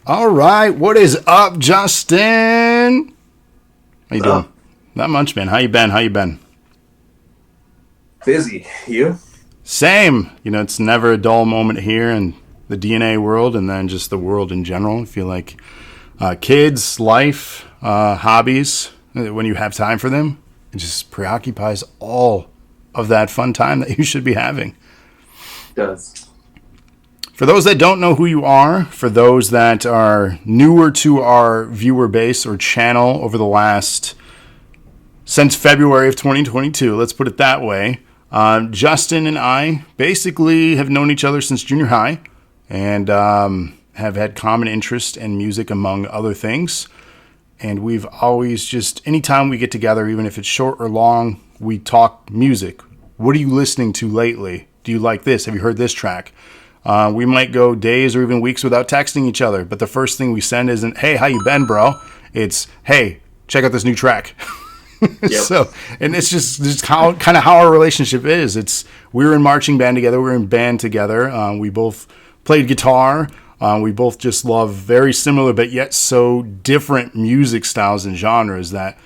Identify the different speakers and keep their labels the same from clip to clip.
Speaker 1: All right, what is up, Justin? How you doing? Not much, man. How you been?
Speaker 2: Busy. You?
Speaker 1: Same. It's never a dull moment here in the DNA world, and then just the world in general. I feel like kids, life, hobbies. When you have time for them, it just preoccupies all of that fun time that you should be having.
Speaker 2: It does.
Speaker 1: For those that don't know who you are, for those that are newer to our viewer base or channel over the last, since February of 2022, let's put it that way, Justin and I basically have known each other since junior high and have had common interest in music, among other things. And we've always just, anytime we get together, even if it's short or long, we talk music. What are you listening to lately? Do you like this? Have you heard this track? We might go days or even weeks without texting each other, but the first thing we send isn't, "Hey, how you been, bro?" It's, "Hey, check out this new track."
Speaker 2: Yep.
Speaker 1: So, and it's just how kind of how our relationship is. We were in marching band together, we were in band together. We both played guitar. We both just love very similar but yet so different music styles and genres that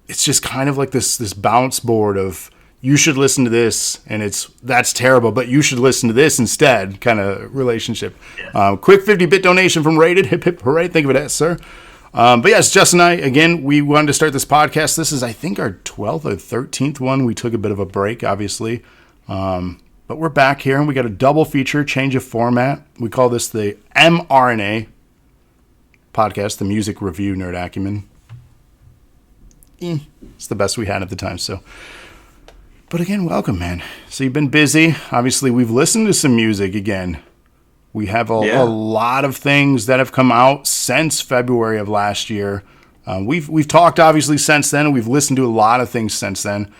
Speaker 1: it's just kind of like this bounce board of, you should listen to this, and that's terrible, but you should listen to this instead kind of relationship.
Speaker 2: Yeah.
Speaker 1: Quick 50-bit donation from Rated. Hip, hip, hooray. Think of it as, sir. But yes, Justin and I, again, we wanted to start this podcast. This is, I think, our 12th or 13th one. We took a bit of a break, obviously. But we're back here, and we got a double feature, change of format. We call this the mRNA podcast, the music review nerd acumen. It's the best we had at the time, so... But again, welcome, man. So you've been busy. Obviously, we've listened to some music again. We have a lot of things that have come out since February of last year. We've talked, obviously, since then. We've listened to a lot of things since then.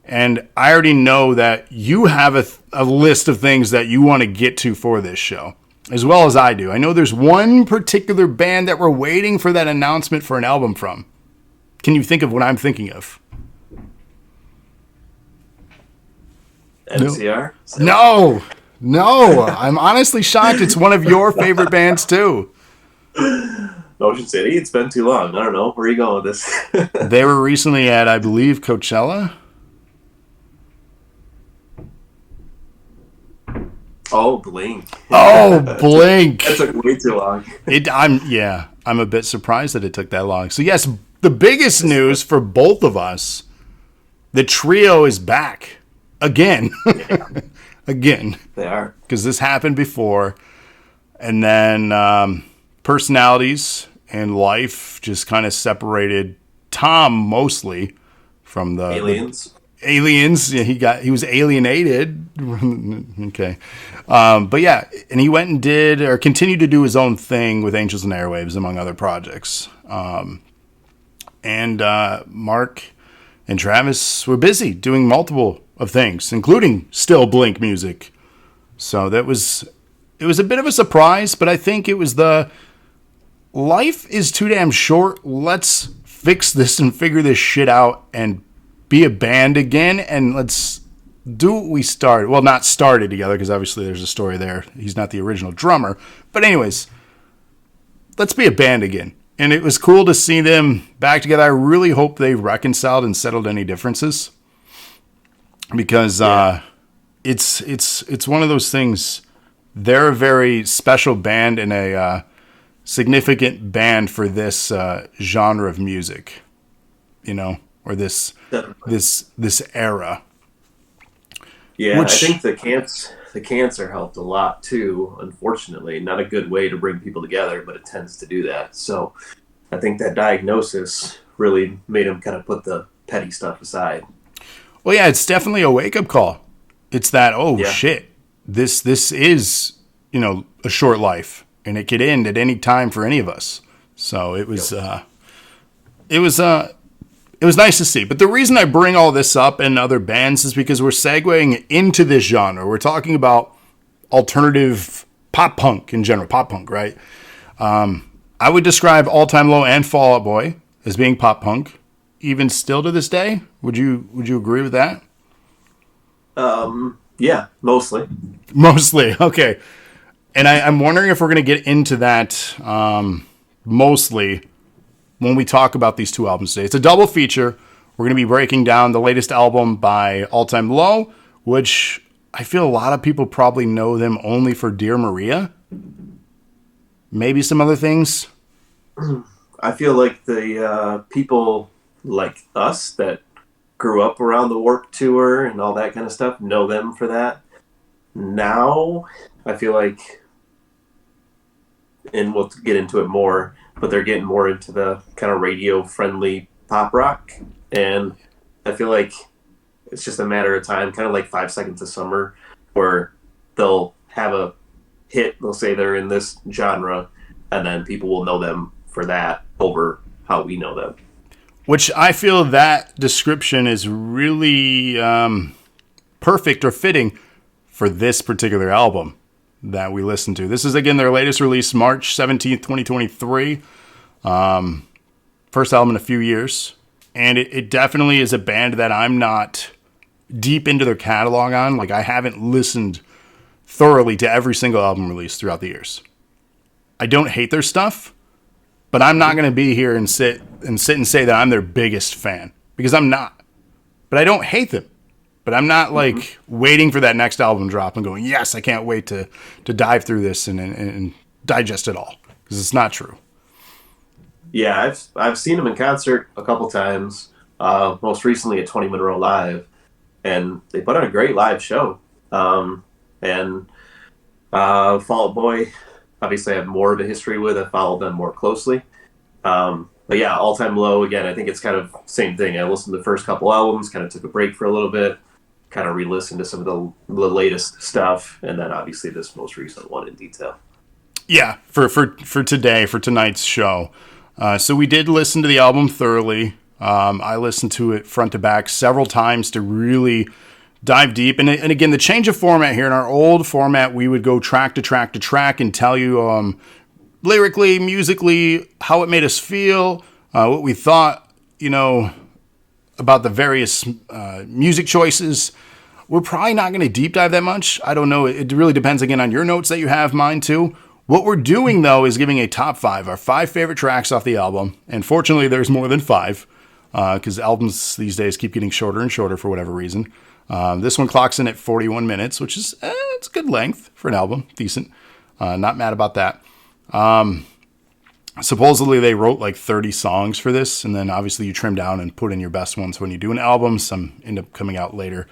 Speaker 1: And I already know that you have a list of things that you want to get to for this show, as well as I do. I know there's one particular band that we're waiting for that announcement for an album from. Can you think of what I'm thinking of?
Speaker 2: MCR?
Speaker 1: No. I'm honestly shocked. It's one of your favorite bands too.
Speaker 2: Ocean City? It's been too long. I don't know. Where are you going with this?
Speaker 1: They were recently at, I believe, Coachella.
Speaker 2: Oh, Blink.
Speaker 1: Blink.
Speaker 2: That took way too long.
Speaker 1: I'm a bit surprised that it took that long. So yes, the biggest news for both of us, the trio is back. Again.
Speaker 2: Yeah.
Speaker 1: Again.
Speaker 2: They are.
Speaker 1: Because this happened before. And then personalities and life just kind of separated Tom mostly from the... Aliens. Yeah, he was alienated. Okay. But yeah, and he went and did, or continued to do his own thing with Angels and Airwaves, among other projects. And Mark and Travis were busy doing multiple of things, including still Blink music. So it was a bit of a surprise, but I think it was life is too damn short. Let's fix this and figure this shit out and be a band again, and let's do what we started. Well, not started together, because obviously there's a story there. He's not the original drummer. But anyways, let's be a band again. And it was cool to see them back together. I really hope they reconciled and settled any differences. Because it's one of those things. They're a very special band and a significant band for this genre of music, or this era.
Speaker 2: Yeah,
Speaker 1: I
Speaker 2: think the cancer helped a lot too. Unfortunately, not a good way to bring people together, but it tends to do that. So I think that diagnosis really made him kind of put the petty stuff aside.
Speaker 1: Well, yeah, it's definitely a wake-up call. It's that, shit, this is, a short life, and it could end at any time for any of us. So it was nice to see. But the reason I bring all this up and other bands is because we're segueing into this genre. We're talking about alternative pop punk in general. Pop punk, right? I would describe All Time Low and Fall Out Boy as being pop punk. Even still to this day, would you agree with that?
Speaker 2: Yeah, mostly.
Speaker 1: Mostly, okay. And I'm wondering if we're going to get into that mostly when we talk about these two albums today. It's a double feature. We're going to be breaking down the latest album by All Time Low, which I feel a lot of people probably know them only for Dear Maria. Maybe some other things.
Speaker 2: I feel like the people like us that grew up around the Warped Tour and all that kind of stuff know them for that. Now, I feel like, and we'll get into it more, but they're getting more into the kind of radio-friendly pop rock. And I feel like it's just a matter of time, kind of like 5 Seconds of Summer, where they'll have a hit, they'll say they're in this genre, and then people will know them for that over how we know them.
Speaker 1: Which I feel that description is really perfect or fitting for this particular album that we listened to. This is, again, their latest release, March 17th, 2023. First album in a few years. And it definitely is a band that I'm not deep into their catalog on. Like, I haven't listened thoroughly to every single album released throughout the years. I don't hate their stuff, but I'm not going to be here and sit and say that I'm their biggest fan, because I'm not. But I don't hate them. But I'm not like waiting for that next album drop and going, yes, I can't wait to dive through this and digest it all, because it's not true.
Speaker 2: Yeah, I've seen them in concert a couple times. Most recently at 20 Monroe Live, and they put on a great live show. And Fall Out Boy, obviously, I have more of a history with. I followed them more closely. But yeah, All Time Low, again, I think it's kind of same thing. I listened to the first couple albums, kind of took a break for a little bit, kind of re-listened to some of the latest stuff, and then obviously this most recent one in detail.
Speaker 1: Yeah, for today, for tonight's show. So we did listen to the album thoroughly. I listened to it front to back several times to really dive deep. And again, the change of format here, in our old format, we would go track to track to track and tell you lyrically, musically, how it made us feel, what we thought, about the various music choices. We're probably not going to deep dive that much. I don't know. It really depends, again, on your notes that you have, mine too. What we're doing, though, is giving a top 5, our 5 favorite tracks off the album. And fortunately, there's more than 5, because albums these days keep getting shorter and shorter for whatever reason. This one clocks in at 41 minutes, which is it's a good length for an album. Decent. Not mad about that. Supposedly, they wrote like 30 songs for this, and then obviously you trim down and put in your best ones when you do an album. Some end up coming out later.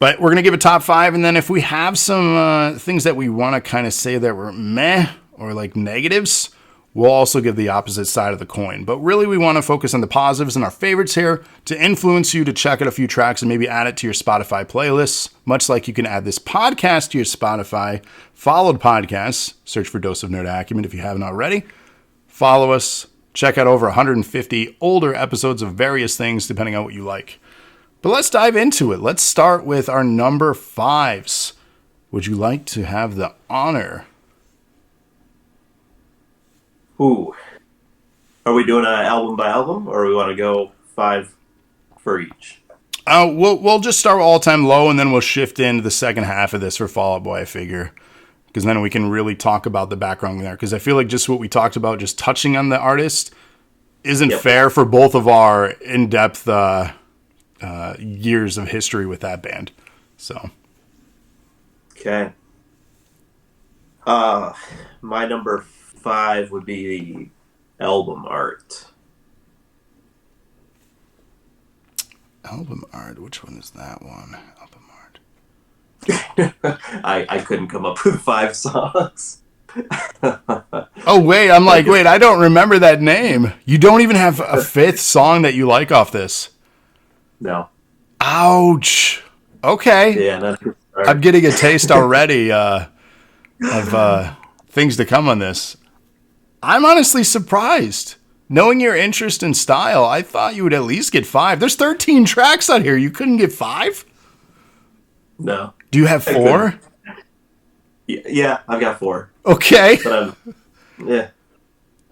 Speaker 1: But we're going to give a top 5, and then if we have some things that we want to kind of say that were meh or like negatives, we'll also give the opposite side of the coin. But really, we want to focus on the positives and our favorites here to influence you to check out a few tracks and maybe add it to your Spotify playlists, much like you can add this podcast to your Spotify followed podcasts. Search for Dose of Nerd Acumen if you haven't already. Follow us. Check out over 150 older episodes of various things, depending on what you like. But let's dive into it. Let's start with our number 5s. Would you like to have the honor?
Speaker 2: Ooh. Are we doing an album by album, or we want to go 5 for each?
Speaker 1: We'll just start with All Time Low, and then we'll shift into the second half of this for Fall Out Boy, I figure. Because then we can really talk about the background there. Because I feel like just what we talked about, just touching on the artist, isn't fair for both of our in-depth years of history with that band. So.
Speaker 2: Okay. My number 5 would be the album art.
Speaker 1: Album art? Which one is that one? Album art.
Speaker 2: I couldn't come up with 5 songs.
Speaker 1: Oh, wait. I'm like, wait, I don't remember that name. You don't even have a 5th song that you like off this.
Speaker 2: No.
Speaker 1: Ouch. Okay.
Speaker 2: Yeah,
Speaker 1: I'm getting a taste already of things to come on this. I'm honestly surprised. Knowing your interest in style, I thought you would at least get 5. There's 13 tracks on here. You couldn't get 5?
Speaker 2: No.
Speaker 1: Do you have 4?
Speaker 2: Yeah, I've got 4.
Speaker 1: Okay.
Speaker 2: But yeah.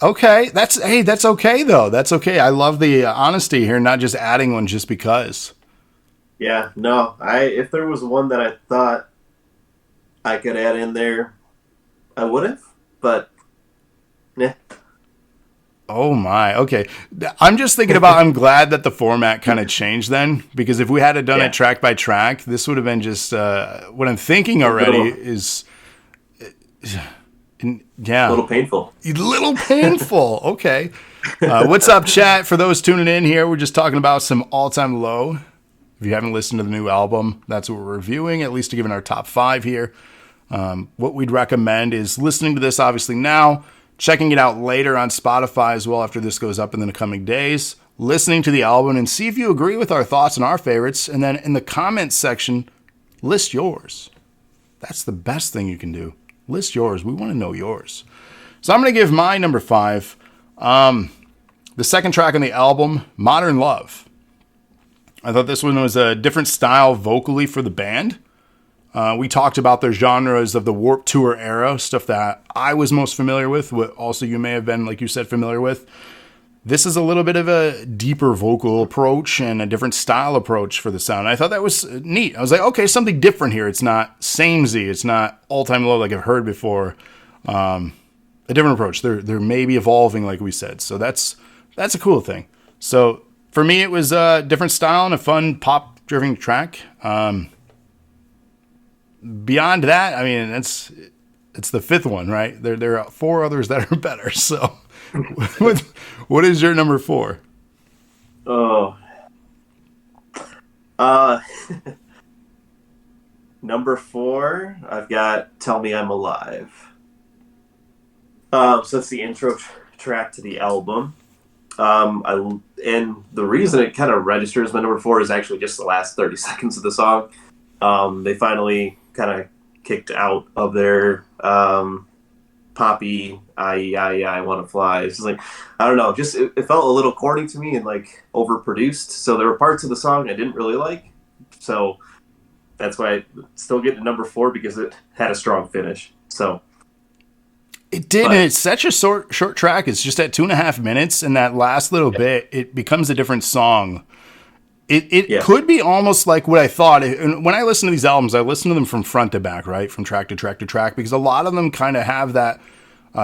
Speaker 1: Okay. That's okay, though. That's okay. I love the honesty here, not just adding one just because.
Speaker 2: Yeah, no. If there was one that I thought I could add in there, I would have, but yeah.
Speaker 1: Oh my. Okay. I'm just thinking about I'm glad that the format kind of changed then, because if we had it done it
Speaker 2: Yeah,
Speaker 1: track by track, this would have been just what I'm thinking
Speaker 2: a
Speaker 1: already
Speaker 2: little
Speaker 1: is yeah,
Speaker 2: little painful.
Speaker 1: a little painful. Okay. What's up, chat? For those tuning in here, we're just talking about some all-time low. If you haven't listened to the new album, that's what we're reviewing, at least to give it our top 5 here. What we'd recommend is listening to this obviously now, checking it out later on Spotify as well after this goes up in the coming days, listening to the album and see if you agree with our thoughts and our favorites, and then in the comments section, list yours. That's the best thing you can do. List yours. We want to know yours. So I'm going to give my number 5, the second track on the album, Modern Love. I thought this one was a different style vocally for the band. We talked about the genres of the Warped Tour era, stuff that I was most familiar with, what also you may have been, like you said, familiar with. This is a little bit of a deeper vocal approach and a different style approach for the sound. I thought that was neat. I was like, okay, something different here. It's not samey. It's not all-time low like I've heard before. A different approach. They're maybe evolving, like we said. So that's a cool thing. So for me, it was a different style and a fun pop-driven track. Beyond that, I mean, it's the 5th one, right? There are 4 others that are better. So, what is your number 4?
Speaker 2: Oh, uh, number 4, I've got "Tell Me I'm Alive." So that's the intro track to the album. And the reason it kind of registers my number 4 is actually just the last 30 seconds of the song. They finally kind of kicked out of their poppy I want to fly. It's just like, I don't know, just it felt a little corny to me and like overproduced. So there were parts of the song I didn't really like. So that's why I still get to number 4 because it had a strong finish. So
Speaker 1: It did, and
Speaker 2: but
Speaker 1: it's such a short track. It's just at 2.5 minutes, and that last little
Speaker 2: yeah,
Speaker 1: bit, it becomes a different song. It
Speaker 2: yeah,
Speaker 1: could be almost like what I thought. And when I listen to these albums, I listen to them from front to back, right? From track to track to track, because a lot of them kind of have that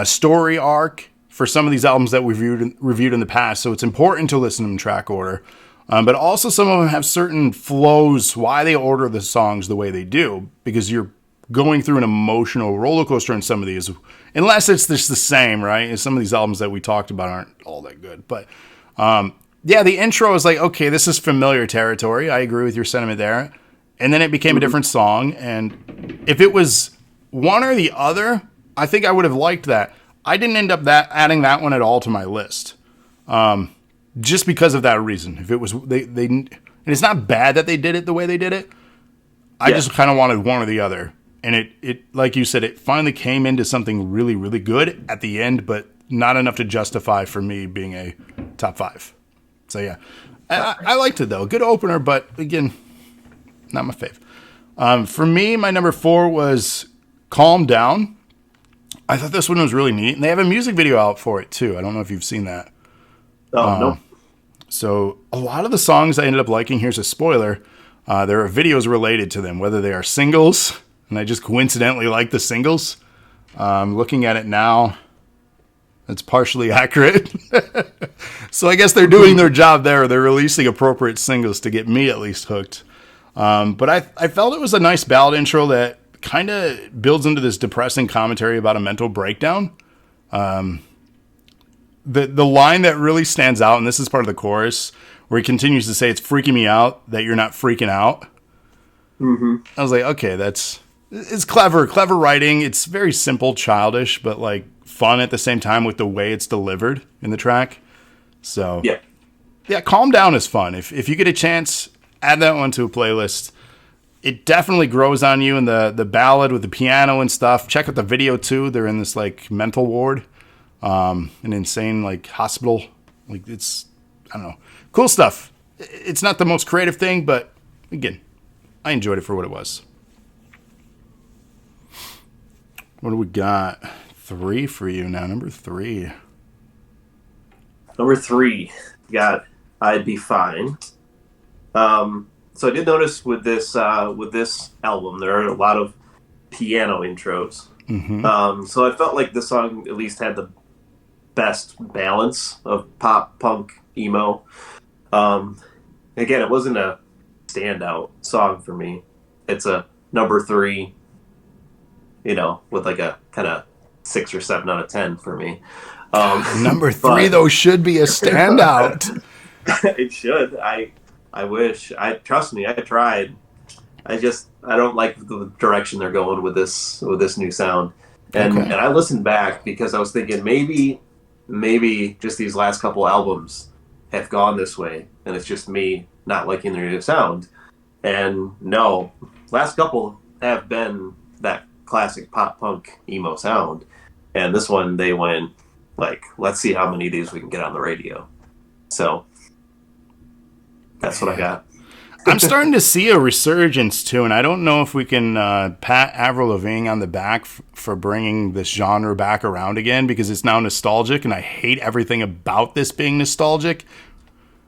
Speaker 1: story arc for some of these albums that we've reviewed in the past. So it's important to listen to them in track order. But also some of them have certain flows, why they order the songs the way they do, because you're going through an emotional roller coaster in some of these, unless it's just the same, right? And some of these albums that we talked about aren't all that good. But yeah, the intro is like, okay, this is familiar territory. I agree with your sentiment there. And then it became a different song. And if it was one or the other, I think I would have liked that. I didn't end up adding that one at all to my list, just because of that reason. If it was and it's not bad that they did it the way they did it. I
Speaker 2: yeah.
Speaker 1: just kind of wanted one or the other. And it like you said, it finally came into something really, really good at the end, but not enough to justify for me being a top 5. So yeah, I liked it though. Good opener, but again, not my fave. For me, my number 4 was "Calm Down." I thought this one was really neat, and they have a music video out for it too. I don't know if you've seen that.
Speaker 2: Oh no,
Speaker 1: So a lot of the songs I ended up liking. Here's a spoiler: there are videos related to them, whether they are singles, and I just coincidentally like the singles. Looking at it now, it's partially accurate. So I guess they're doing their job there. They're releasing appropriate singles to get me at least hooked. But I felt it was a nice ballad intro that kind of builds into this depressing commentary about a mental breakdown. The line that really stands out, and this is part of the chorus, where he continues to say, "It's freaking me out that you're not freaking out." I was like, okay, it's clever writing. It's very simple, childish, but like fun at the same time with the way it's delivered in the track. So
Speaker 2: yeah.
Speaker 1: yeah, "Calm Down" is fun. If you get a chance, add that one to a playlist. It definitely grows on you in the ballad with the piano and stuff. Check out the video too. They're in this like mental ward, an insane like hospital. Like it's, I don't know, cool stuff. It's not the most creative thing, but again, I enjoyed it for what it was. What do we got? 3 for you now. Number 3.
Speaker 2: Number 3 got "I'd Be Fine." So I did notice with this album there are a lot of piano intros.
Speaker 1: Mm-hmm.
Speaker 2: So I felt like this song at least had the best balance of pop, punk, emo. Um, Again, it wasn't a standout song for me. It's a number three, with like a kind of 6 or 7 out of 10 for me. Um,
Speaker 1: God, number three
Speaker 2: but
Speaker 1: though should be a standout.
Speaker 2: it should. I wish. I trust me. I tried. I don't like the direction they're going with this new sound. And
Speaker 1: Okay.
Speaker 2: I listened back because I was thinking maybe just these last couple albums have gone this way, and it's just me not liking their new sound. And no, last couple have been that classic pop punk emo sound. And this one they went like, let's see how many of these we can get on the radio. So that's what I
Speaker 1: Man.
Speaker 2: got.
Speaker 1: I'm starting to see a resurgence too, and I don't know if we can pat Avril Lavigne on the back for bringing this genre back around again, because it's now nostalgic, and I hate everything about this being nostalgic.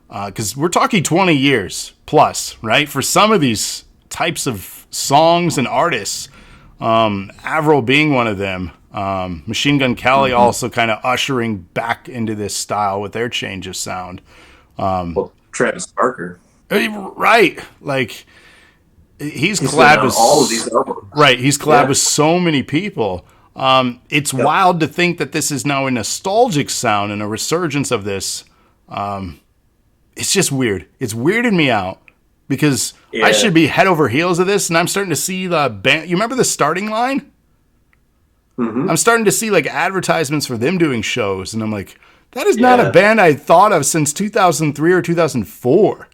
Speaker 1: Because we're talking 20 years plus, right? For some of these types of songs and artists, Avril being one of them. Machine Gun Kelly
Speaker 2: Mm-hmm.
Speaker 1: also kind of ushering back into this style with their change of sound.
Speaker 2: Well, Travis Barker.
Speaker 1: Right, like he's
Speaker 2: He's been
Speaker 1: collabed
Speaker 2: on
Speaker 1: with
Speaker 2: all of these albums.
Speaker 1: he's collabed
Speaker 2: Yeah.
Speaker 1: with so many people. It's
Speaker 2: Yep.
Speaker 1: wild to think that this is now a nostalgic sound and a resurgence of this. It's just weird. It's weirded me out because I
Speaker 2: Yeah.
Speaker 1: should be head over heels of this, and I'm starting to see the band. You remember the starting line?
Speaker 2: Mm-hmm.
Speaker 1: I'm starting to see like advertisements for them doing shows, and I'm like, that is not a
Speaker 2: Yeah.
Speaker 1: band I thought of since 2003 or 2004.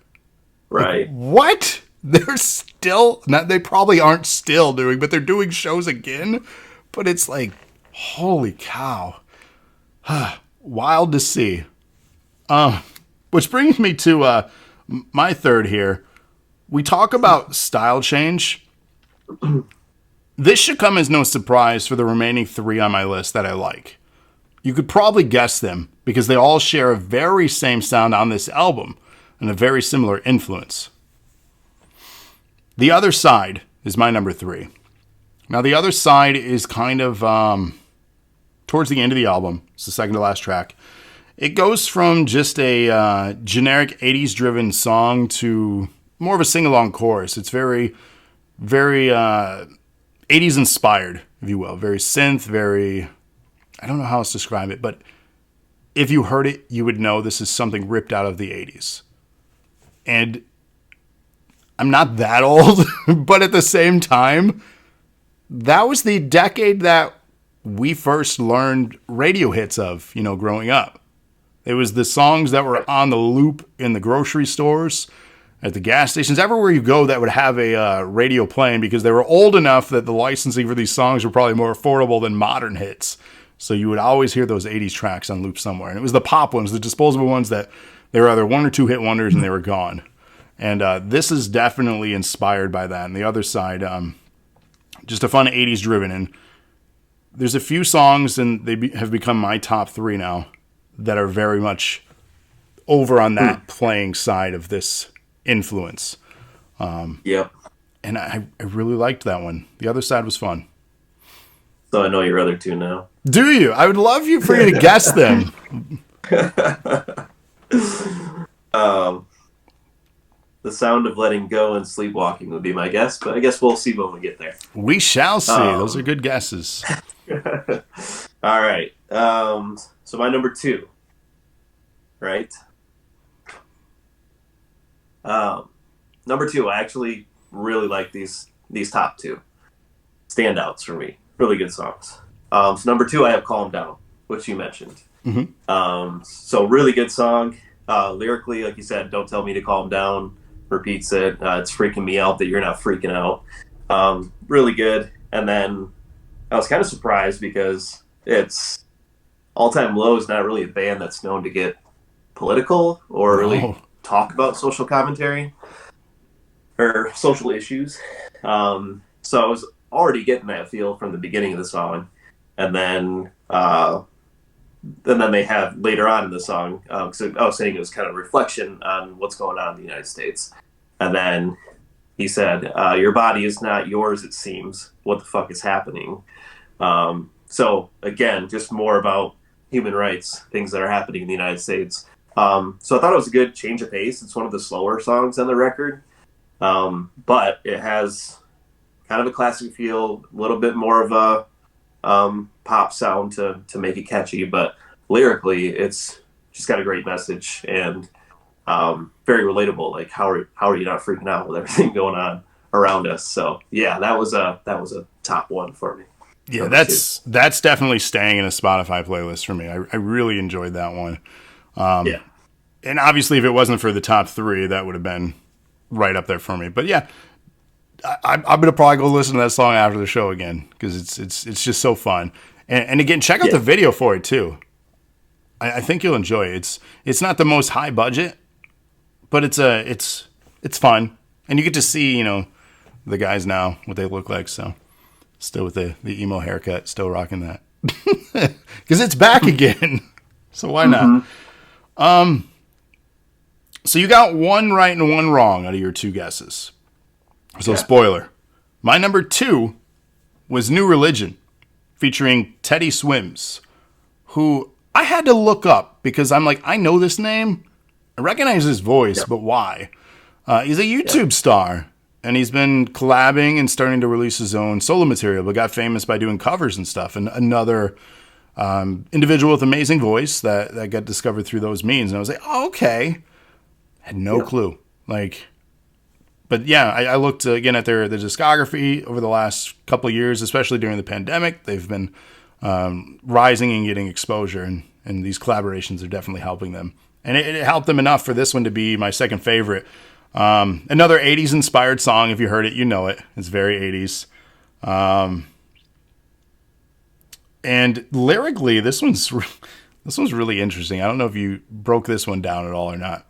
Speaker 1: Like,
Speaker 2: Right.
Speaker 1: what? They're still not. They probably aren't still doing, but they're doing shows again. But it's like, holy cow, wild to see. Which brings me to my third here. We talk about style change. This should come as no surprise for the remaining three on my list that I like. You could probably guess them because they all share a very same sound on this album and a very similar influence. The Other Side is my number three. Now, The Other Side is kind of towards the end of the album. It's the second to last track. It goes from just a generic 80s driven song to more of a sing along chorus. It's very, very 80s inspired, if you will. Very synth, very, I don't know how else to describe it, but if you heard it, you would know this is something ripped out of the 80s. And I'm not that old, but at the same time, that was the decade that we first learned radio hits of, growing up. It was the songs that were on the loop in the grocery stores, at the gas stations, everywhere you go that would have a radio playing, because they were old enough that the licensing for these songs were probably more affordable than modern hits. So you would always hear those 80s tracks on loop somewhere. And it was the pop ones, the disposable ones that they were either one or two hit wonders and they were gone. And this is definitely inspired by that. And The Other Side, just a fun 80s driven. And there's a few songs, and they have become my top three now, that are very much over on that playing side of this influence.
Speaker 2: Yep.
Speaker 1: And I really liked that one. The Other Side was fun.
Speaker 2: So I know your other two now.
Speaker 1: Do you? I would love for you to guess them.
Speaker 2: The Sound of Letting Go and Sleepwalking would be my guess, but I guess we'll see when we get there.
Speaker 1: We shall see. Those are good guesses.
Speaker 2: All right. So my number two, right? Number two, I actually really like these top two standouts for me. Really good songs. So number two, I have "Calm Down," which you mentioned.
Speaker 1: Mm-hmm.
Speaker 2: So really good song. Lyrically, like you said, "Don't tell me to calm down." Repeats it. It's freaking me out that you're not freaking out. Really good. And then I was kind of surprised because it's All Time Low is not really a band that's known to get political or really talk about social commentary or social issues. So I was already getting that feel from the beginning of the song, and then they have later on in the song. So I was saying it was kind of a reflection on what's going on in the United States, and then. He said, "Your body is not yours, it seems. What the fuck is happening?" And then he said, "Your body is not yours, it seems. What the fuck is happening?" And then he said, "Your body is not yours, it seems. What the fuck is happening?" And then he said, "Your body is not yours, it seems. What the fuck is happening?" And then he said, "Your body is not yours, it seems. What the fuck is happening?" So again, just more about human rights, things that are happening in the United States. So I thought it was a good change of pace. It's one of the slower songs on the record, but it has kind of a classic feel, a little bit more of a pop sound to make it catchy. But lyrically, it's just got a great message and very relatable. Like how are you not freaking out with everything going on around us? So yeah, that was a top one for me.
Speaker 1: Yeah,
Speaker 2: Number two.
Speaker 1: that's definitely staying in a Spotify playlist for me. I really enjoyed that one.
Speaker 2: Yeah.
Speaker 1: And obviously, if it wasn't for the top three, that would have been right up there for me. But yeah, I'm gonna probably go listen to that song after the show again because it's just so fun. And again, check out
Speaker 2: Yeah.
Speaker 1: the video for it too. I think you'll enjoy it. It's not the most high budget, but it's fun, and you get to see the guys now what they look like. So still with the emo haircut, still rocking that because it's back again. So why not?
Speaker 2: Mm-hmm.
Speaker 1: So you got one right and one wrong out of your two guesses. So
Speaker 2: Okay.
Speaker 1: spoiler, my number two was New Religion, featuring Teddy Swims, who I had to look up because I'm like, I know this name. I recognize his voice,
Speaker 2: Yeah.
Speaker 1: but why? He's a
Speaker 2: Yeah.
Speaker 1: YouTube star, and he's been collabing and starting to release his own solo material, but got famous by doing covers and stuff. And another individual with amazing voice that got discovered through those means. And I was like, oh, okay. Had no
Speaker 2: Yeah.
Speaker 1: clue. Like, but yeah, I looked again at their discography over the last couple of years, especially during the pandemic. They've been rising and getting exposure, and these collaborations are definitely helping them. And it helped them enough for this one to be my second favorite. Another 80s inspired song. If you heard it, you know it. It's very 80s. And lyrically, this one's really interesting. I don't know if you broke this one down at all or not.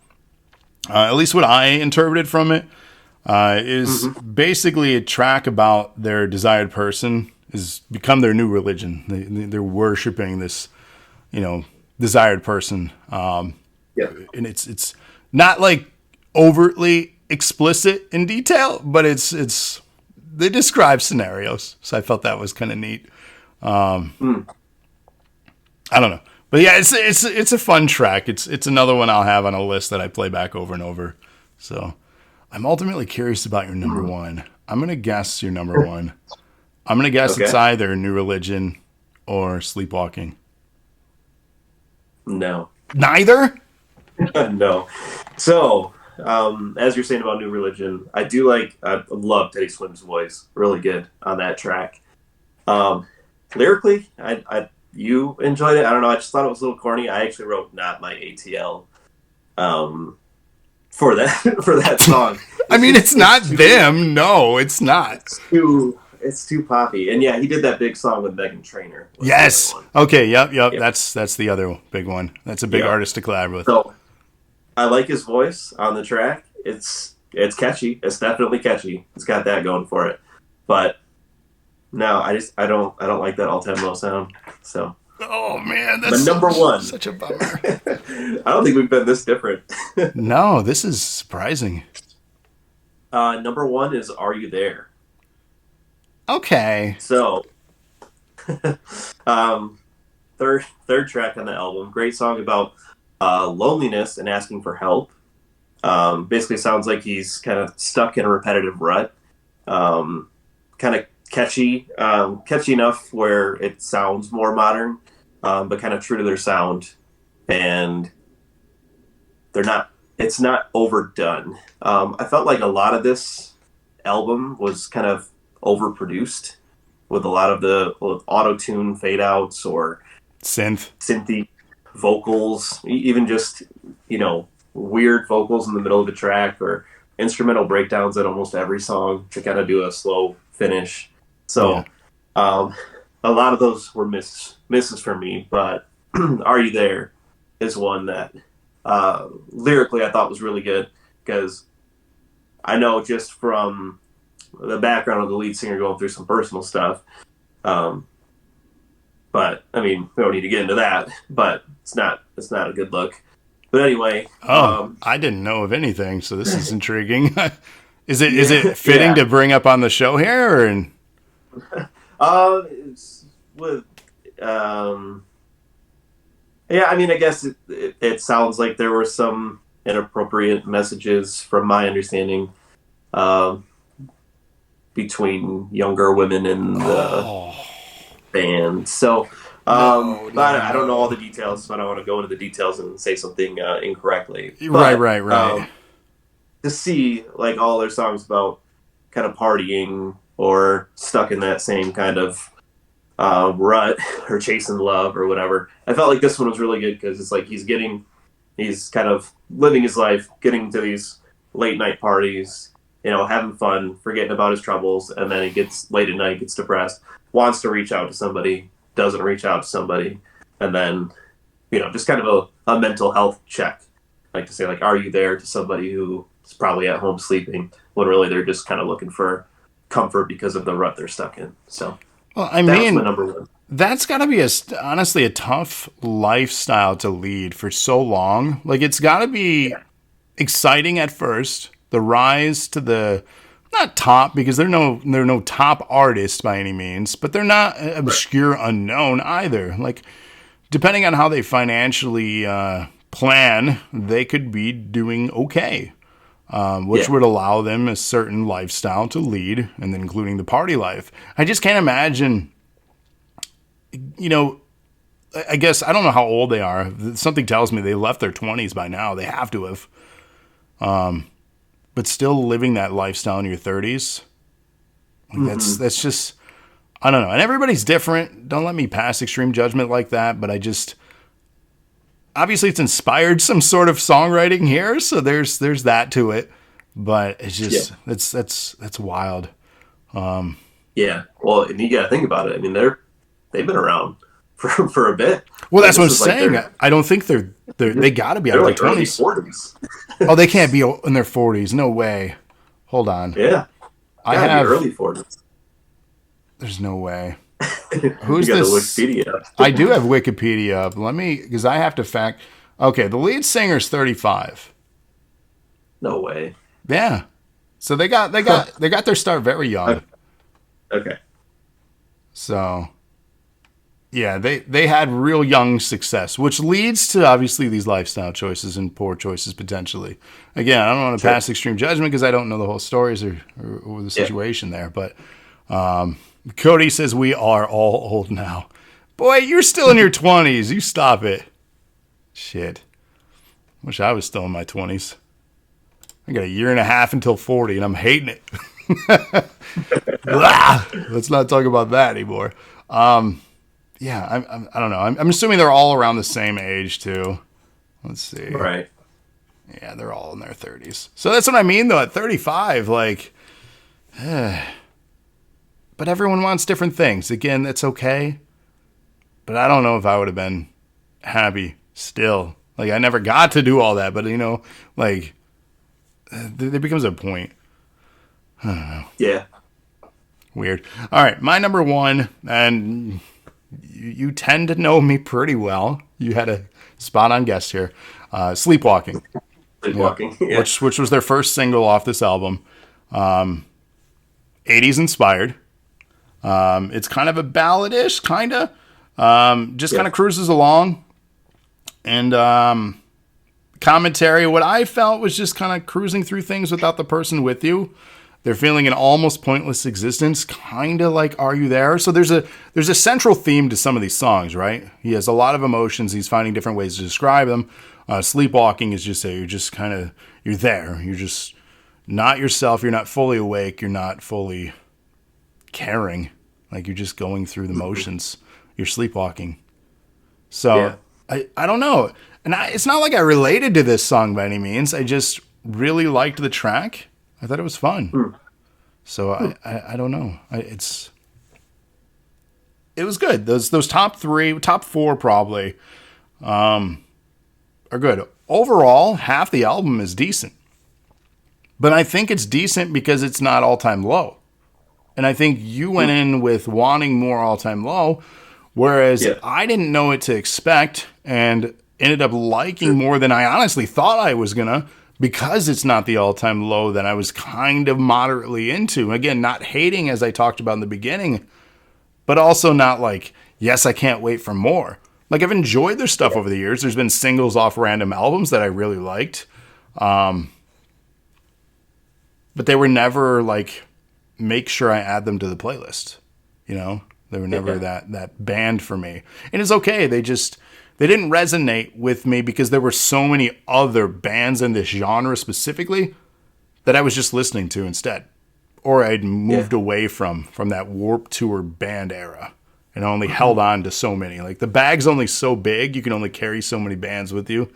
Speaker 1: At least what I interpreted from it is
Speaker 2: Mm-hmm.
Speaker 1: basically a track about their desired person is become their new religion. They're worshiping this, desired person.
Speaker 2: Yeah.
Speaker 1: And it's not like overtly explicit in detail, but it's they describe scenarios. So I felt that was kind of neat.
Speaker 2: Mm.
Speaker 1: I don't know, but yeah, it's a fun track. It's another one I'll have on a list that I play back over and over. So I'm ultimately curious about your number one. I'm gonna guess your number one. I'm gonna guess it's
Speaker 2: Okay.
Speaker 1: either New Religion or Sleepwalking.
Speaker 2: No.
Speaker 1: Neither.
Speaker 2: No. So, as you're saying about New Religion, I love Teddy Swims' voice. Really good on that track. Um, Lyrically, you enjoyed it. I don't know. I just thought it was a little corny. I actually wrote not my ATL for that for that song.
Speaker 1: I mean, it's not
Speaker 2: It's too
Speaker 1: them. No, it's not.
Speaker 2: it's too poppy. And yeah, he did that big song with Megan Trainor. Was the other
Speaker 1: Yes.
Speaker 2: one.
Speaker 1: Okay. Yep. Yep.
Speaker 2: Yeah.
Speaker 1: That's the other big one. That's a big
Speaker 2: Yeah.
Speaker 1: artist to collab with.
Speaker 2: So I like his voice on the track. It's catchy. It's definitely catchy. It's got that going for it. But no, I don't like that all time low sound. So
Speaker 1: Oh man,
Speaker 2: but
Speaker 1: that's
Speaker 2: number one.
Speaker 1: such a bummer.
Speaker 2: I don't think we've been this different.
Speaker 1: No, this is surprising.
Speaker 2: Number one is "Are You There?"
Speaker 1: Okay.
Speaker 2: So, um, third track on the album, great song about loneliness and asking for help. Basically, sounds like he's kind of stuck in a repetitive rut. Kind of catchy enough where it sounds more modern, but kind of true to their sound, and they're not. It's not overdone. I felt like a lot of this album was kind of overproduced with a lot of the auto tune fade outs or
Speaker 1: Synth.
Speaker 2: synthy vocals, even just weird vocals in the middle of the track or instrumental breakdowns at almost every song to kind of do a slow finish.
Speaker 1: Yeah.
Speaker 2: So a lot of those were misses for me, but "Are You There?" is one that lyrically I thought was really good because I know just from the background of the lead singer going through some personal stuff. Um, but I mean, we don't need to get into that. But it's not a good look. But anyway,
Speaker 1: Oh, I didn't know of anything, so this is intriguing. Is it
Speaker 2: yeah,
Speaker 1: fitting
Speaker 2: yeah.
Speaker 1: to bring up on the show here? Or
Speaker 2: It's with, um, yeah, I mean, I guess it sounds like there were some inappropriate messages, from my understanding, um, between younger women in the
Speaker 1: Oh,
Speaker 2: band. So,
Speaker 1: no,
Speaker 2: but
Speaker 1: no,
Speaker 2: I don't know all
Speaker 1: no.
Speaker 2: the details, so I don't want to go into the details and say something incorrectly.
Speaker 1: Right,
Speaker 2: But
Speaker 1: right, right.
Speaker 2: to see like all their songs about kind of partying or stuck in that same kind of rut or chasing love or whatever, I felt like this one was really good because it's like he's kind of living his life, getting to these late night parties, having fun, forgetting about his troubles, and then he gets late at night, gets depressed, wants to reach out to somebody, doesn't reach out to somebody, and then just kind of a mental health check, like to say like, are you there to somebody who is probably at home sleeping when really they're just kind of looking for comfort because of the rut they're stuck in. So
Speaker 1: Well, I
Speaker 2: that was my
Speaker 1: mean,
Speaker 2: number one.
Speaker 1: that's got to be honestly a tough lifestyle to lead for so long. Like, it's got to be
Speaker 2: Yeah.
Speaker 1: exciting at first, the rise to the not top because they're no top artists by any means, but they're not
Speaker 2: Right.
Speaker 1: obscure unknown either. Like, depending on how they financially plan, they could be doing okay, which
Speaker 2: Yeah.
Speaker 1: would allow them a certain lifestyle to lead, and then including the party life. I just can't imagine, you know, I guess I don't know how old they are. Something tells me they left their 20s by now. They have to have. But still living that lifestyle in your 30s, like
Speaker 2: Mm-hmm.
Speaker 1: that's just I don't know. And everybody's different. Don't let me pass extreme judgment like that, but I just obviously it's inspired some sort of songwriting here, so there's that to it. But it's
Speaker 2: Yeah.
Speaker 1: just that's wild.
Speaker 2: Yeah. Well, and you got to think about it. I mean, they've been around for a bit.
Speaker 1: Well,
Speaker 2: Like
Speaker 1: that's what I'm
Speaker 2: this is like
Speaker 1: saying. I don't think they got to be out
Speaker 2: they're
Speaker 1: of their
Speaker 2: like early
Speaker 1: 20s.
Speaker 2: 40s.
Speaker 1: Oh, they can't be in their 40s. No way. Hold on.
Speaker 2: Yeah.
Speaker 1: I
Speaker 2: Gotta be
Speaker 1: have.
Speaker 2: early 40s.
Speaker 1: There's no way.
Speaker 2: You
Speaker 1: Who's
Speaker 2: got the
Speaker 1: this?
Speaker 2: Wikipedia.
Speaker 1: I do have Wikipedia up. Let me, because I have to fact. Okay, the lead singer's 35.
Speaker 2: No way.
Speaker 1: Yeah. So they got their start very young.
Speaker 2: Okay.
Speaker 1: So yeah, they had real young success, which leads to obviously these lifestyle choices and poor choices potentially. Again, I don't want to
Speaker 2: Sure.
Speaker 1: pass extreme judgment because I don't know the whole stories or the
Speaker 2: Yeah.
Speaker 1: situation there. But Cody says we are all old now. Boy, you're still in your 20s. You stop it. Shit. Wish I was still in my 20s. I got a year and a half until 40, and I'm hating it. Let's not talk about that anymore. Yeah, I don't know. I'm assuming they're all around the same age too. Let's see.
Speaker 2: Right.
Speaker 1: Yeah, they're all in their 30s. So that's what I mean though. At 35, like, but everyone wants different things. Again, that's okay. But I don't know if I would have been happy still. Like, I never got to do all that. But like, there becomes a point.
Speaker 2: Yeah.
Speaker 1: Weird. All right, my number one, and you tend to know me pretty well. You had a spot on guess here. Sleepwalking. Yeah.
Speaker 2: Sleepwalking. Yeah.
Speaker 1: Which was their first single off this album. 80s inspired. It's kind of a balladish, kind of. Just
Speaker 2: Yeah.
Speaker 1: kind of cruises along. And commentary, what I felt was just kind of cruising through things without the person with you. They're feeling an almost pointless existence, kind of like "Are You There?" So there's a central theme to some of these songs, right? He has a lot of emotions. He's finding different ways to describe them. Sleepwalking is just you're there. You're just not yourself. You're not fully awake. You're not fully caring. Like, you're just going through the motions. You're sleepwalking.
Speaker 2: Yeah.
Speaker 1: So I don't know, and it's not like I related to this song by any means. I just really liked the track. I thought it was fun.
Speaker 2: Hmm.
Speaker 1: So I don't know. It was good. Those top three, top four probably, are good. Overall, half the album is decent. But I think it's decent because it's not all time low. And I think you went in with wanting more all time low, whereas
Speaker 2: Yeah.
Speaker 1: I didn't know what to expect and ended up liking more than I honestly thought I was gonna, because it's not the all time low that I was kind of moderately into. Again, not hating as I talked about in the beginning, but also not like yes, I can't wait for more. Like, I've enjoyed their stuff over the years. There's been singles off random albums that I really liked. But they were never like, make sure I add them to the playlist. You know, they were never that band for me. And it's okay. They didn't resonate with me because there were so many other bands in this genre specifically that I was just listening to instead. Or I'd moved away from that Warped Tour band era and only held on to so many. Like, the bag's only so big, you can only carry so many bands with you.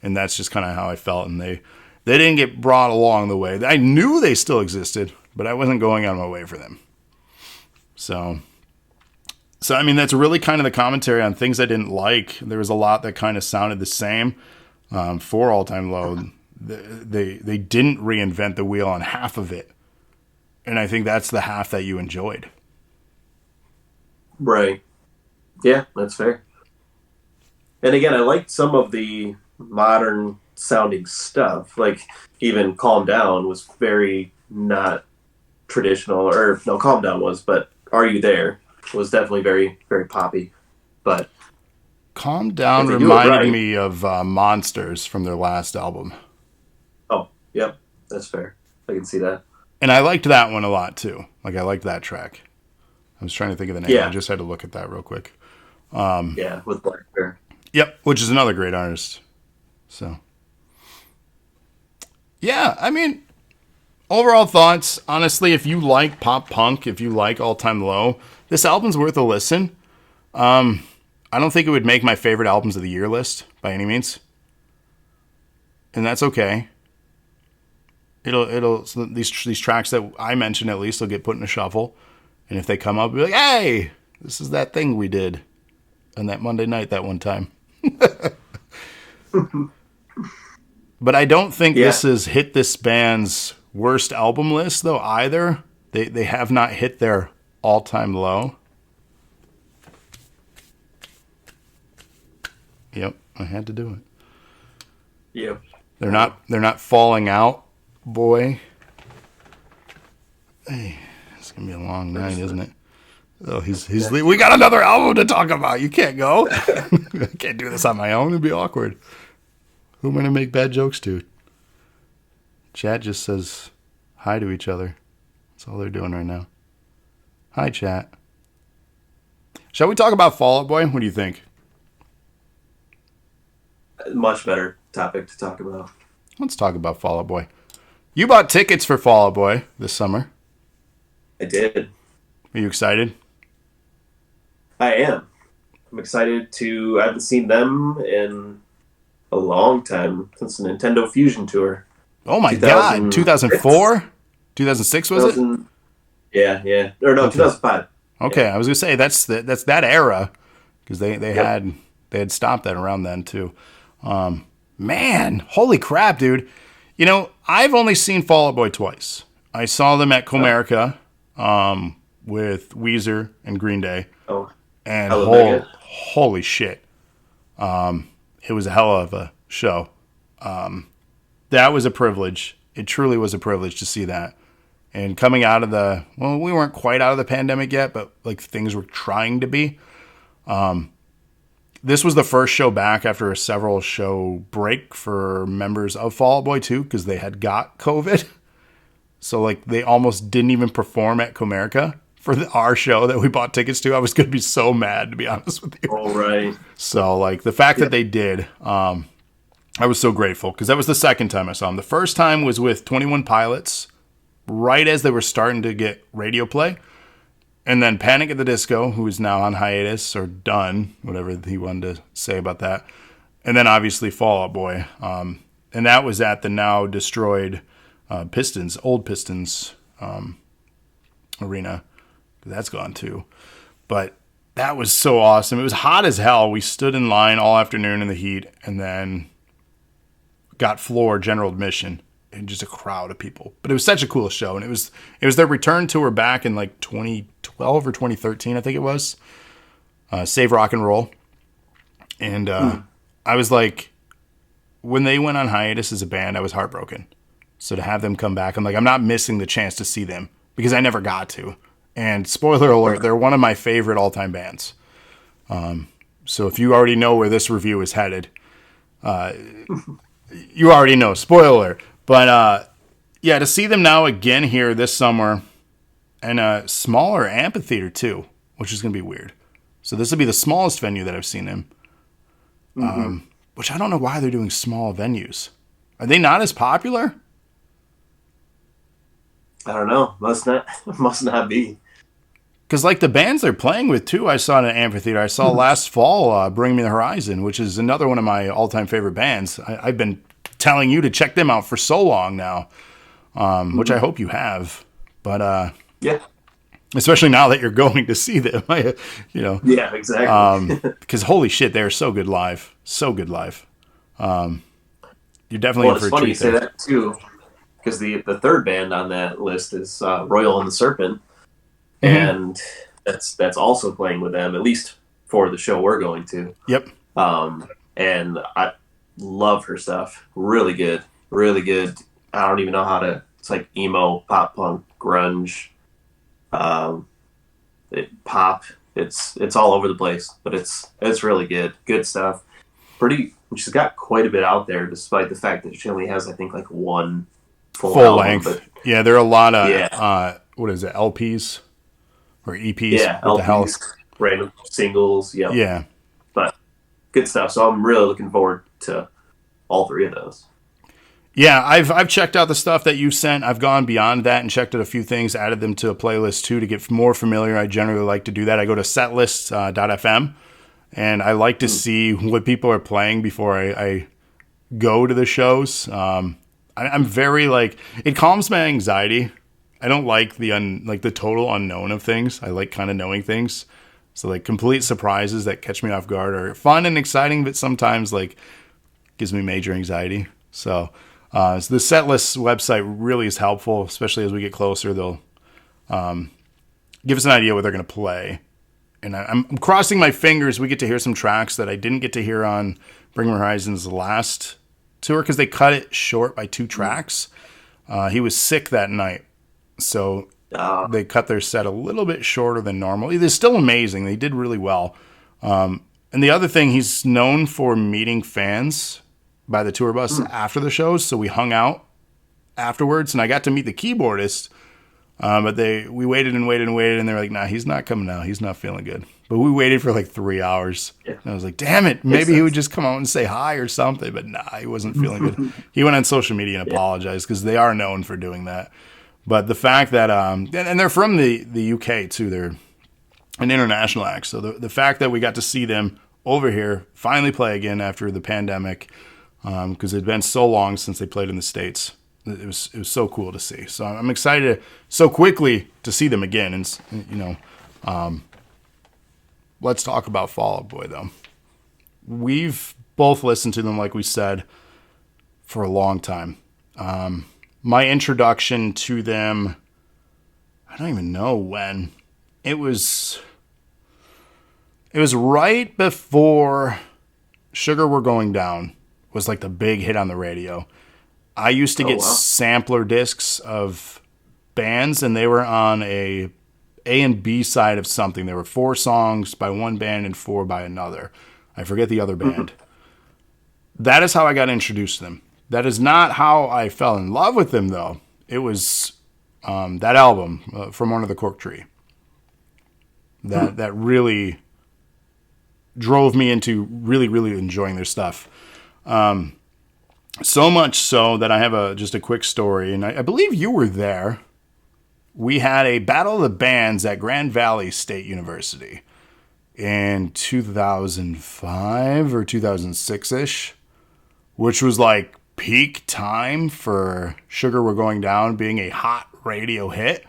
Speaker 1: And that's just kind of how I felt. And they didn't get brought along the way. I knew they still existed, but I wasn't going out of my way for them. So I mean, that's really kind of the commentary on things I didn't like. There was a lot that kind of sounded the same for All Time Low. They didn't reinvent the wheel on half of it. And I think that's the half that you enjoyed.
Speaker 2: Right. Yeah, that's fair. And again, I liked some of the modern sounding stuff. Like, even Calm Down was very not traditional. Or, no, Calm Down was, but Are You There was definitely very, very poppy. But
Speaker 1: Calm Down reminded me of Monsters from their last album.
Speaker 2: Oh, yep. That's fair. I can see that.
Speaker 1: And I liked that one a lot, too. Like, I liked that track. I was trying to think of the name. Yeah. I just had to look at that real quick.
Speaker 2: With Black Bear.
Speaker 1: Yep, which is another great artist. So, yeah, I mean, overall thoughts, honestly, if you like pop punk, if you like All Time Low, this album's worth a listen. I don't think it would make my favorite albums of the year list by any means. And that's okay. So these tracks that I mentioned at least will get put in a shuffle. And if they come up, we'll be like, hey, this is that thing we did on that Monday night that one time. But I don't think this has hit this band's worst album list, though, either. They have not hit their all-time low. Yep, I had to do it.
Speaker 2: Yep.
Speaker 1: They're not falling out. Boy, hey, it's gonna be a long night, isn't it? Oh, he's we got another album to talk about. You can't go. I can't do this on my own. It'd be awkward. Who am I gonna make bad jokes to? Chat just says hi to each other. That's all they're doing right now. Hi, chat. Shall we talk about Fall Out Boy? What do you think?
Speaker 2: Much better topic to talk about.
Speaker 1: Let's talk about Fall Out Boy. You bought tickets for Fall Out Boy this summer.
Speaker 2: I did.
Speaker 1: Are you excited?
Speaker 2: I am. I'm excited to... I haven't seen them in a long time, since the Nintendo Fusion Tour.
Speaker 1: Oh my God. 2004? 2006 was it?
Speaker 2: Yeah. Or no, 2005.
Speaker 1: Okay, yeah. I was going to say, that's that era, because they had stopped that around then too. Man, holy crap, dude. You know, I've only seen Fall Out Boy twice. I saw them at Comerica with Weezer and Green Day. Oh, and holy shit. It was a hell of a show. That was a privilege. It truly was a privilege to see that. And coming out of we weren't quite out of the pandemic yet, but like things were trying to be. This was the first show back after a several show break for members of Fall Out Boy too, because they had got COVID. So like they almost didn't even perform at Comerica for our show that we bought tickets to. I was going to be so mad, to be honest with you.
Speaker 2: All right.
Speaker 1: So like the fact that they did, I was so grateful, because that was the second time I saw them. The first time was with 21 Pilots, right as they were starting to get radio play. And then Panic at the Disco, who is now on hiatus or done, whatever he wanted to say about that. And then obviously Fall Out Boy. And that was at the now destroyed old Pistons arena. That's gone too. But that was so awesome. It was hot as hell. We stood in line all afternoon in the heat and then got floor general admission. And just a crowd of people. But it was such a cool show. And it was their return tour back in like 2012 or 2013, I think it was. Save Rock and Roll. And I was like, when they went on hiatus as a band, I was heartbroken. So to have them come back, I'm like, I'm not missing the chance to see them, because I never got to. And spoiler alert, they're one of my favorite all-time bands. So if you already know where this review is headed, you already know. Spoiler. But yeah, to see them now again here this summer and a smaller amphitheater too, which is going to be weird. So this will be the smallest venue that I've seen them. Which I don't know why they're doing small venues. Are they not as popular?
Speaker 2: I don't know. Must not be.
Speaker 1: Because like the bands they're playing with too, I saw in an amphitheater. I saw last fall Bring Me the Horizon, which is another one of my all-time favorite bands. I've been telling you to check them out for so long now, which I hope you have. But
Speaker 2: Yeah.
Speaker 1: especially now that you're going to see them,
Speaker 2: Yeah, exactly.
Speaker 1: because holy shit, they're so good live, so good live. You're definitely
Speaker 2: Well,
Speaker 1: in for
Speaker 2: it's
Speaker 1: a
Speaker 2: funny you
Speaker 1: treat
Speaker 2: say
Speaker 1: there.
Speaker 2: that too, because the third band on that list is Royal and the Serpent, and that's also playing with them, at least for the show we're going to.
Speaker 1: Yep.
Speaker 2: And I love her stuff. Really good, really good. I don't even know how to. It's like emo, pop punk, grunge, pop. It's all over the place, but it's really good. Good stuff. She's got quite a bit out there, despite the fact that she only has, I think, like one full
Speaker 1: Full
Speaker 2: album.
Speaker 1: length.
Speaker 2: But
Speaker 1: Yeah, there are a lot of
Speaker 2: yeah,
Speaker 1: what is it, LPs or EPs?
Speaker 2: yeah,
Speaker 1: What the hell?
Speaker 2: LPs, random singles. Yep.
Speaker 1: Yeah.
Speaker 2: But good stuff. So I'm really looking forward to all three of those.
Speaker 1: Yeah, I've checked out the stuff that you sent. I've gone beyond that and checked out a few things, added them to a playlist too to get more familiar. I generally like to do that. I go to setlist.fm and I like to see what people are playing before I go to the shows. I'm very like, it calms my anxiety. I don't like the total unknown of things. I like kind of knowing things. So like complete surprises that catch me off guard are fun and exciting, but sometimes like gives me major anxiety. So the setlist website really is helpful, especially as we get closer. They'll give us an idea what they're going to play. And I'm crossing my fingers we get to hear some tracks that I didn't get to hear on Bring Me Horizon's last tour because they cut it short by 2 tracks. He was sick that night, so they cut their set a little bit shorter than normal. They're still amazing. They did really well. And the other thing, he's known for meeting fans by the tour bus after the shows, so we hung out afterwards, and I got to meet the keyboardist. But we waited and waited and waited, and they're like, "Nah, he's not coming out. He's not feeling good." But we waited for like 3 hours.
Speaker 2: Yeah.
Speaker 1: And I was like, "Damn it! Maybe he would just come out and say hi or something." But nah, he wasn't feeling good. He went on social media and apologized because they are known for doing that. But the fact that and they're from the UK too. They're an international act. So the fact that we got to see them over here finally play again after the pandemic, because it had been so long since they played in the States. It was so cool to see. So I'm excited so quickly to see them again. And let's talk about Fall Out Boy though. We've both listened to them, like we said, for a long time. My introduction to them, I don't even know when. It was right before Sugar We're Going Down was like the big hit on the radio. I used to get sampler discs of bands, and they were on a and B side of something. There were 4 songs by one band and 4 by another. I forget the other band. That is how I got introduced to them. That is not how I fell in love with them, though. It was that album, From Under the Cork Tree, that really drove me into really, really enjoying their stuff. So much so that I have just a quick story, and I believe you were there. We had a Battle of the Bands at Grand Valley State University in 2005 or 2006-ish, which was like peak time for Sugar We're Going Down being a hot radio hit.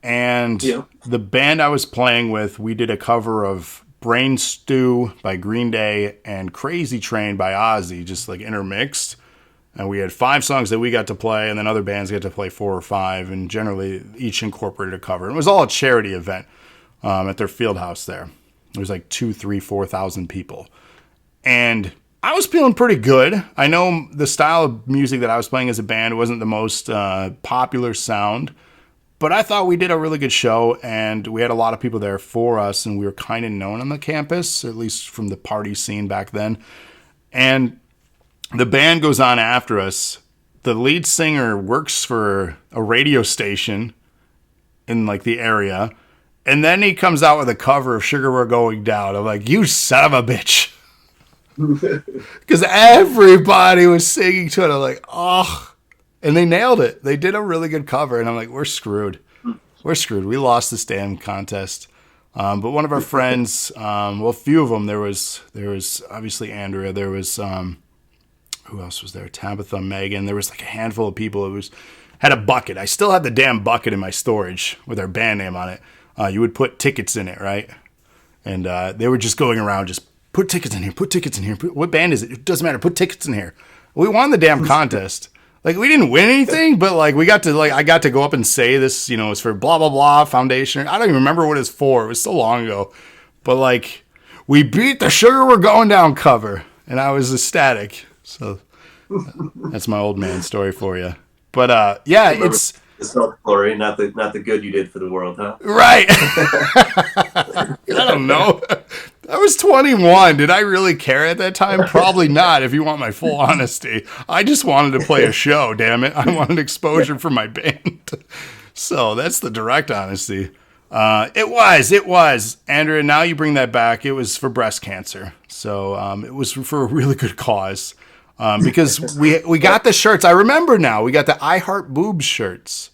Speaker 1: And the band I was playing with, we did a cover of Brain Stew by Green Day and Crazy Train by Ozzy, just like intermixed. And we had 5 songs that we got to play, and then other bands got to play 4 or 5, and generally each incorporated a cover. It was all a charity event at their field house there. There was like 2,000, 3,000, 4,000 people. And I was feeling pretty good. I know the style of music that I was playing as a band wasn't the most popular sound, But I thought we did a really good show, and we had a lot of people there for us, and we were kind of known on the campus, at least from the party scene back then. And the band goes on after us. The lead singer works for a radio station in like the area, and then he comes out with a cover of Sugar We're Going Down. I'm like, you son of a bitch. Because everybody was singing to it. I'm like, oh. And they nailed it. They did a really good cover. And I'm like, we're screwed. We're screwed. We lost this damn contest. But one of our friends, well, a few of them, there was obviously Andrea. There was, who else was there? Tabitha, Megan. There was like a handful of people. Had a bucket. I still had the damn bucket in my storage with our band name on it. You would put tickets in it, right? And they were just going around, just put tickets in here, put tickets in here. What band is it? It doesn't matter. Put tickets in here. We won the damn contest. Like, we didn't win anything, but like I got to go up and say this, it's for blah, blah, blah foundation. I don't even remember what it's for. It was so long ago. But like, we beat the Sugar We're Going Down cover, and I was ecstatic. So that's my old man story for you. But yeah, it's
Speaker 2: the self-glory, not the good you did for the world, huh?
Speaker 1: Right. I don't know. I was 21. Did I really care at that time? Probably not, if you want my full honesty. I just wanted to play a show, damn it. I wanted exposure for my band. So that's the direct honesty. It was. Andrea, now you bring that back. It was for breast cancer. So it was for a really good cause. Because we got the shirts. I remember now. We got the I Heart Boobs shirts.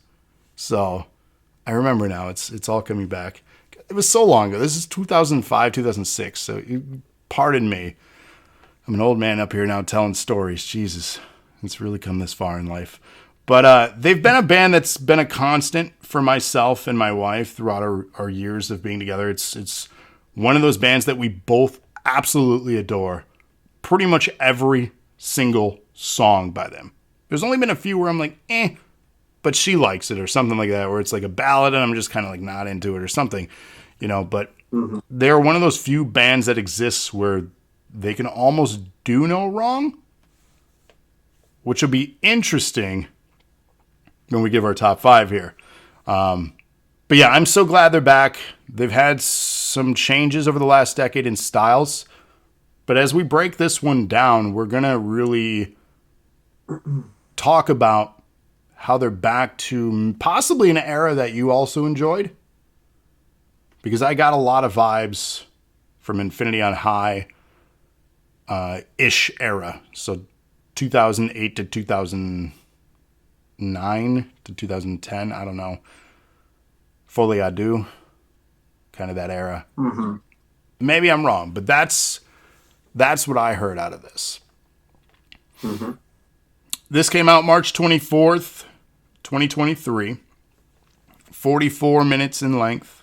Speaker 1: So I remember now. It's all coming back. It was so long ago. This is 2005, 2006. So pardon me. I'm an old man up here now telling stories. Jesus, it's really come this far in life. But they've been a band that's been a constant for myself and my wife throughout our years of being together. It's one of those bands that we both absolutely adore. Pretty much every single song by them. There's only been a few where I'm like, but she likes it or something like that, where it's like a ballad and I'm just kind of like not into it or something, but they're one of those few bands that exists where they can almost do no wrong, which will be interesting when we give our top 5 here. But yeah, I'm so glad they're back. They've had some changes over the last decade in styles, but as we break this one down, we're going to really talk about how they're back to possibly an era that you also enjoyed. Because I got a lot of vibes from Infinity on High ish era. So 2008 to 2009 to 2010, I don't know. Folie à Deux, kind of that era. Mm-hmm. Maybe I'm wrong, but that's what I heard out of this. Mm-hmm. This came out March 24th, 2023. 44 minutes in length.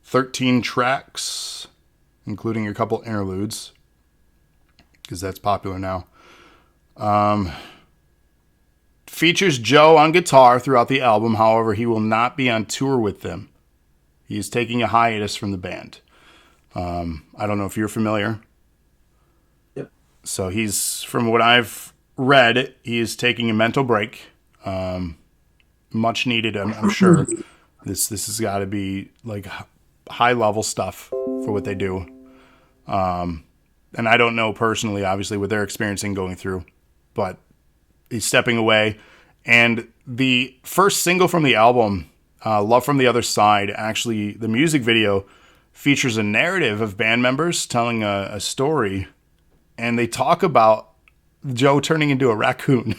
Speaker 1: 13 tracks, including a couple interludes, because that's popular now. Features Joe on guitar throughout the album. However, he will not be on tour with them. He is taking a hiatus from the band. I don't know if you're familiar.
Speaker 2: Yep.
Speaker 1: So he's, from what I've read, he is taking a mental break. Much needed, I'm sure. This has got to be like high level stuff for what they do. And I don't know personally, obviously, what they're experiencing going through, but he's stepping away. And the first single from the album, Love from the Other Side, actually, the music video features a narrative of band members telling a story, and they talk about Joe turning into a raccoon.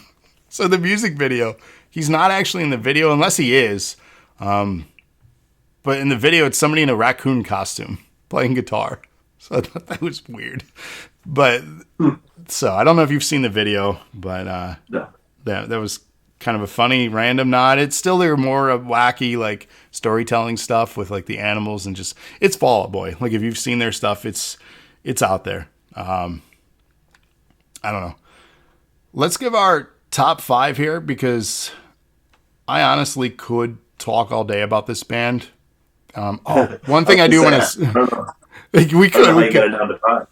Speaker 1: So the music video, he's not actually in the video, unless he is. But in the video, it's somebody in a raccoon costume playing guitar. So I thought that was weird. But so I don't know if you've seen the video, but
Speaker 2: no.
Speaker 1: that was kind of a funny random nod. It's still there more of wacky like storytelling stuff with like the animals and just it's Fall Out Boy. Like if you've seen their stuff, it's out there. I don't know. Let's give our top 5 here because I honestly could talk all day about this band. One thing I do want to, like, we could,
Speaker 2: get it down to 5.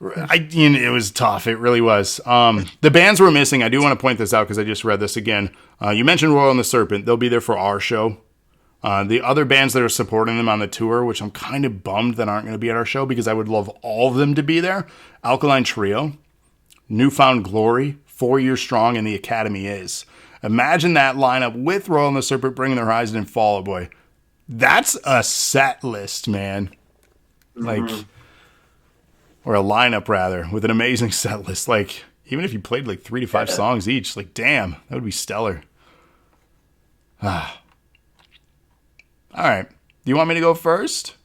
Speaker 1: It was tough. It really was. The bands we're missing, I do want to point this out because I just read this again. You mentioned Royal and the Serpent. They'll be there for our show. The other bands that are supporting them on the tour, which I'm kind of bummed that aren't going to be at our show because I would love all of them to be there. Alkaline Trio, Newfound Glory, 4 Years Strong, and The Academy Is. Imagine that lineup with Royal and the Serpent, Bring the Horizon, and Fall Out Boy. That's a set list, man. Like, or a lineup rather, with an amazing set list. Like, even if you played like 3 to 5 songs each, like, damn, that would be stellar. All right. Do you want me to go first?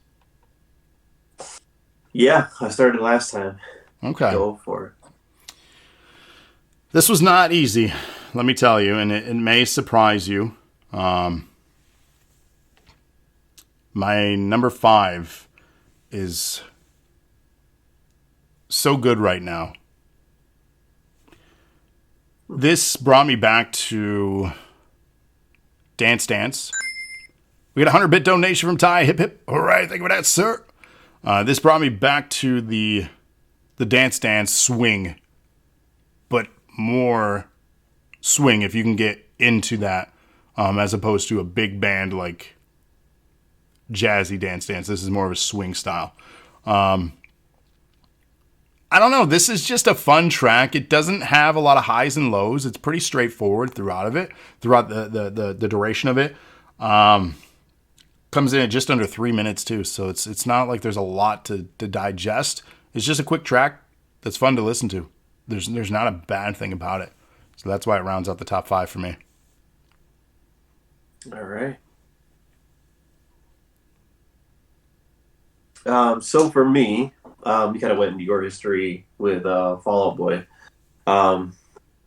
Speaker 2: Yeah, I started last time.
Speaker 1: Okay.
Speaker 2: Go for it.
Speaker 1: This was not easy, let me tell you, and it may surprise you. My number 5 is so good right now. This brought me back to Dance Dance. We got a 100-bit donation from Ty. Hip hip. All right, thank you for that, sir. This brought me back to the Dance Dance swing, but more swing if you can get into that, as opposed to a big band like jazzy Dance Dance. This is more of a swing style. I don't know. This is just a fun track. It doesn't have a lot of highs and lows. It's pretty straightforward throughout the duration of it. Comes in at just under 3 minutes too, so it's not like there's a lot to digest. It's just a quick track that's fun to listen to. There's not a bad thing about it. So that's why it rounds out the top 5 for me.
Speaker 2: All right. So for me, you kind of went into your history with Fall Out Boy.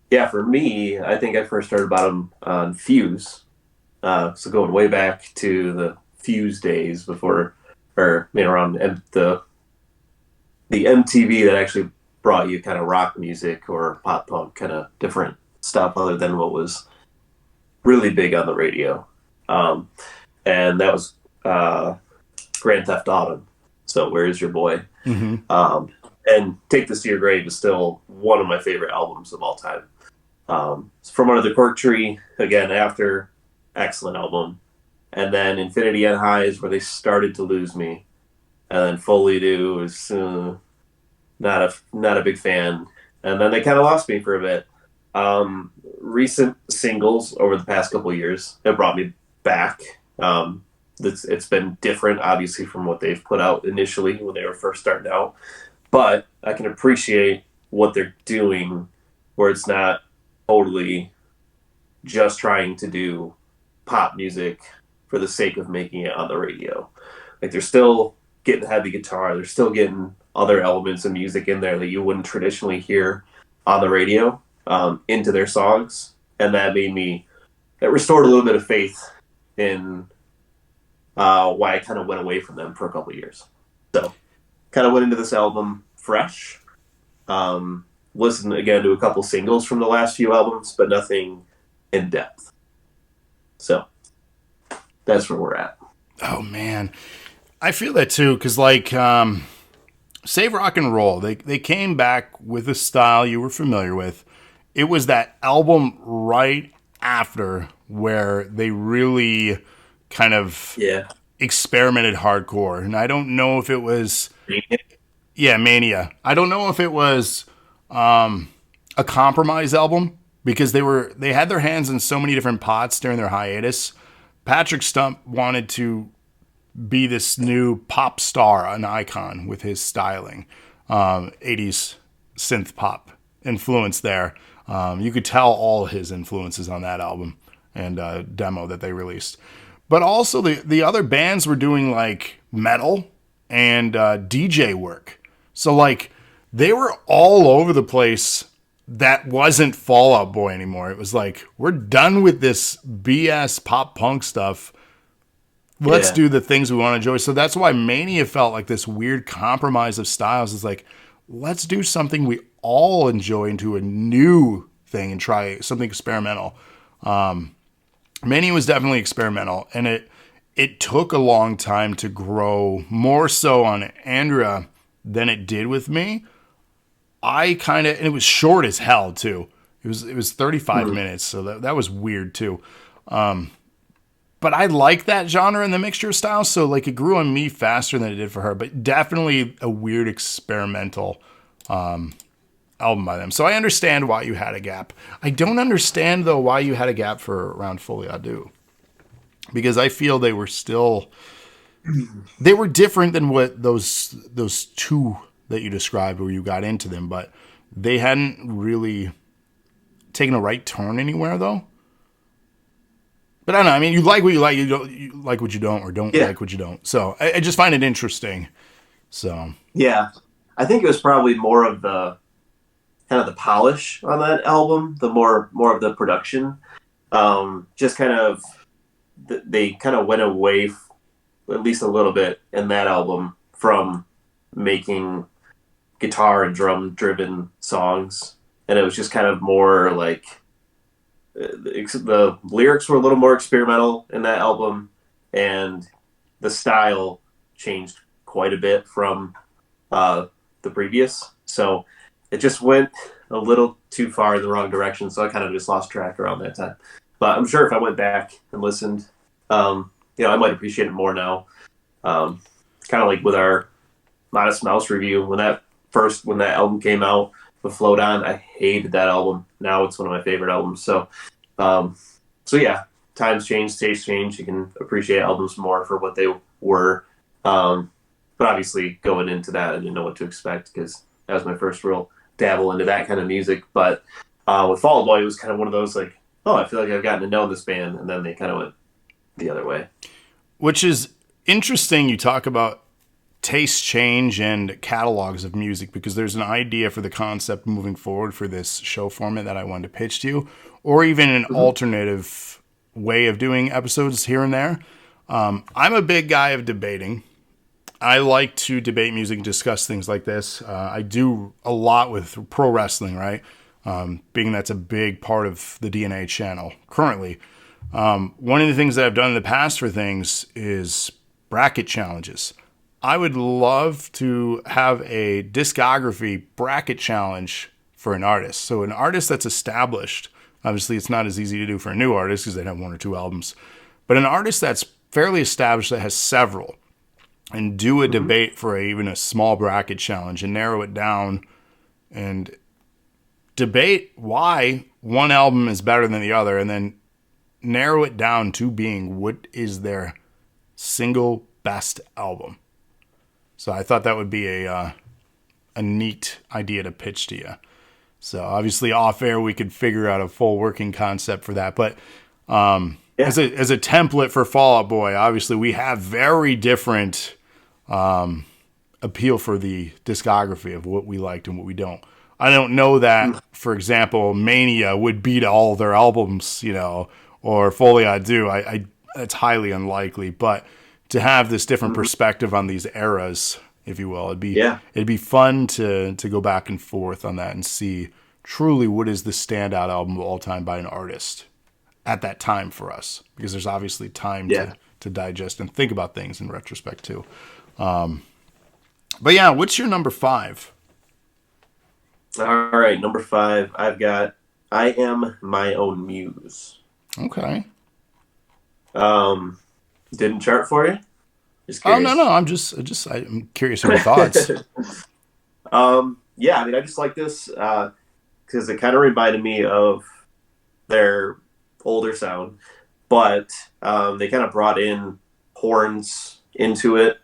Speaker 2: Yeah, for me, I think I first heard about him on Fuse. So going way back to the Fuse days before, or around the MTV that actually brought you kind of rock music or pop punk, kind of different stuff other than what was really big on the radio. And that was Grand Theft Auto. So Where's Your Boy? Mm-hmm. And Take This to Your Grave is still one of my favorite albums of all time. From Under the Cork Tree, again, after excellent album. And then Infinity on High is where they started to lose me. And then Foley Do is not a big fan. And then they kind of lost me for a bit. Recent singles over the past couple of years have brought me back. It's been different, obviously, from what they've put out initially when they were first starting out. But I can appreciate what they're doing, where it's not totally just trying to do pop music for the sake of making it on the radio. Like, they're still getting heavy guitar. They're still getting other elements of music in there that you wouldn't traditionally hear on the radio into their songs. And that restored a little bit of faith in why I kind of went away from them for a couple of years. So kind of went into this album fresh. Listened again to a couple singles from the last few albums, but nothing in depth. So that's where we're at.
Speaker 1: Oh man, I feel that too, because like Save Rock and Roll, they came back with a style you were familiar with. It was that album right after where they really kind of experimented hardcore, and I don't know if it was Mania. I don't know if it was a compromise album, because they had their hands in so many different pots during their hiatus. Patrick Stump wanted to be this new pop star, an icon with his styling. 80s synth pop influence there. You could tell all his influences on that album and demo that they released. But also the other bands were doing like metal and DJ work. So like they were all over the place. That wasn't Fall Out Boy anymore. It was like, we're done with this BS pop punk stuff. Let's do the things we want to enjoy. So that's why Mania felt like this weird compromise of styles. It's like, let's do something we all enjoy into a new thing and try something experimental. Mania was definitely experimental, and it took a long time to grow, more so on Andrea than it did with me. and it was short as hell too. It was 35
Speaker 2: Mhm.
Speaker 1: minutes, so that was weird too. But I like that genre and the mixture of styles, so like it grew on me faster than it did for her. But definitely a weird experimental album by them. So I understand why you had a gap. I don't understand though why you had a gap for Around Folie à Deux, because I feel they were different than what those two that you described where you got into them, but they hadn't really taken a right turn anywhere though. But I don't know. I mean, you like what you like. You like what you don't, or don't
Speaker 2: Yeah,
Speaker 1: like what you don't. So I just find it interesting. So
Speaker 2: yeah. I think it was probably more of the kind of the polish on that album, the more of the production. Just kind of they kind of went away at least a little bit in that album from making guitar and drum driven songs, and it was just kind of more like the lyrics were a little more experimental in that album, and the style changed quite a bit from the previous. So it just went a little too far in the wrong direction. So I kind of just lost track around that time. But I'm sure if I went back and listened, I might appreciate it more now. Kind of like with our Modest Mouse review when that album came out with Float On, I hated that album. Now it's one of my favorite albums. Um, so yeah, times change, tastes change. You can appreciate albums more for what they were. But obviously, going into that, I didn't know what to expect because that was my first real dabble into that kind of music. But with Fall Out Boy, it was kind of one of those like, oh, I feel like I've gotten to know this band, and then they kind of went the other way.
Speaker 1: which is interesting. You talk about taste change and catalogs of music, because there's an idea for the concept moving forward for this show format that I wanted to pitch to you, or even an
Speaker 2: Mm-hmm.
Speaker 1: alternative way of doing episodes here and there. I'm a big guy of debating. I like to debate music and discuss things like this. I do a lot with pro wrestling, right? Being that's a big part of the DNA channel currently. One of the things that I've done in the past for things is bracket challenges. I would love to have a discography bracket challenge for an artist. So an artist that's established, obviously it's not as easy to do for a new artist because they have one or two albums, but an artist that's fairly established that has several, and do a
Speaker 2: Mm-hmm.
Speaker 1: debate for even a small bracket challenge and narrow it down and debate why one album is better than the other, and then narrow it down to being what is their single best album. So I thought that would be a neat idea to pitch to you. So obviously off air we could figure out a full working concept for that, but
Speaker 2: Yeah.
Speaker 1: as a template for Fall Out Boy, obviously we have very different appeal for the discography of what we liked and what we don't. I don't know that, for example, Mania would beat all their albums, or Folie à Deux. I It's highly unlikely, but to have this different
Speaker 2: Mm-hmm.
Speaker 1: perspective on these eras, if you will,
Speaker 2: Yeah.
Speaker 1: it'd be fun to go back and forth on that and see truly what is the standout album of all time by an artist at that time for us, because there's obviously time
Speaker 2: Yeah.
Speaker 1: to digest and think about things in retrospect too. But yeah, what's your number 5?
Speaker 2: All right, number 5, I've got I Am My Own Muse.
Speaker 1: Okay.
Speaker 2: Didn't chart for you? Just
Speaker 1: Oh no,
Speaker 2: curious.
Speaker 1: no, I'm curious of your thoughts.
Speaker 2: Yeah, I mean, I just like this because it kind of reminded me of their older sound, but they kind of brought in horns into it,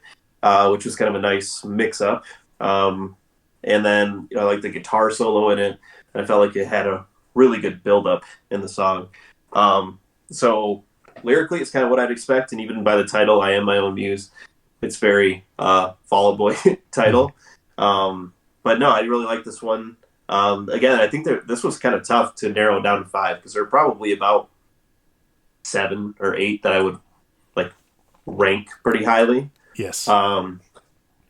Speaker 2: which was kind of a nice mix up. And then I like the guitar solo in it, and I felt like it had a really good build up in the song. So lyrically, it's kind of what I'd expect, and even by the title, I Am My Own Muse, it's very Fall Out Boy title. But no, I really like this one. Again, I think this was kind of tough to narrow down to 5 because there are probably about 7 or 8 that I would like rank pretty highly.
Speaker 1: Yes.
Speaker 2: But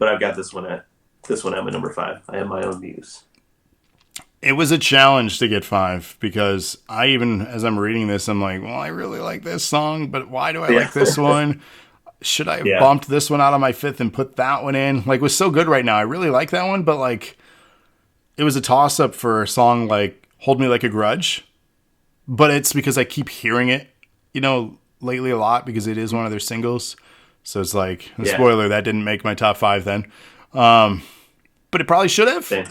Speaker 2: I've got this one at my number 5. I Am My Own Muse.
Speaker 1: It was a challenge to get 5 because I even, as I'm reading this, I'm like, well, I really like this song, but why do I
Speaker 2: Yeah.
Speaker 1: like this one? Should I have
Speaker 2: Yeah.
Speaker 1: bumped this one out of my 5th and put that one in? Like, it was so good right now. I really like that one, but like, it was a toss up for a song like Hold Me Like a Grudge, but it's because I keep hearing it, lately a lot because it is one of their singles. So it's like, spoiler, that didn't make my top 5 then. But it probably should have.
Speaker 2: Same.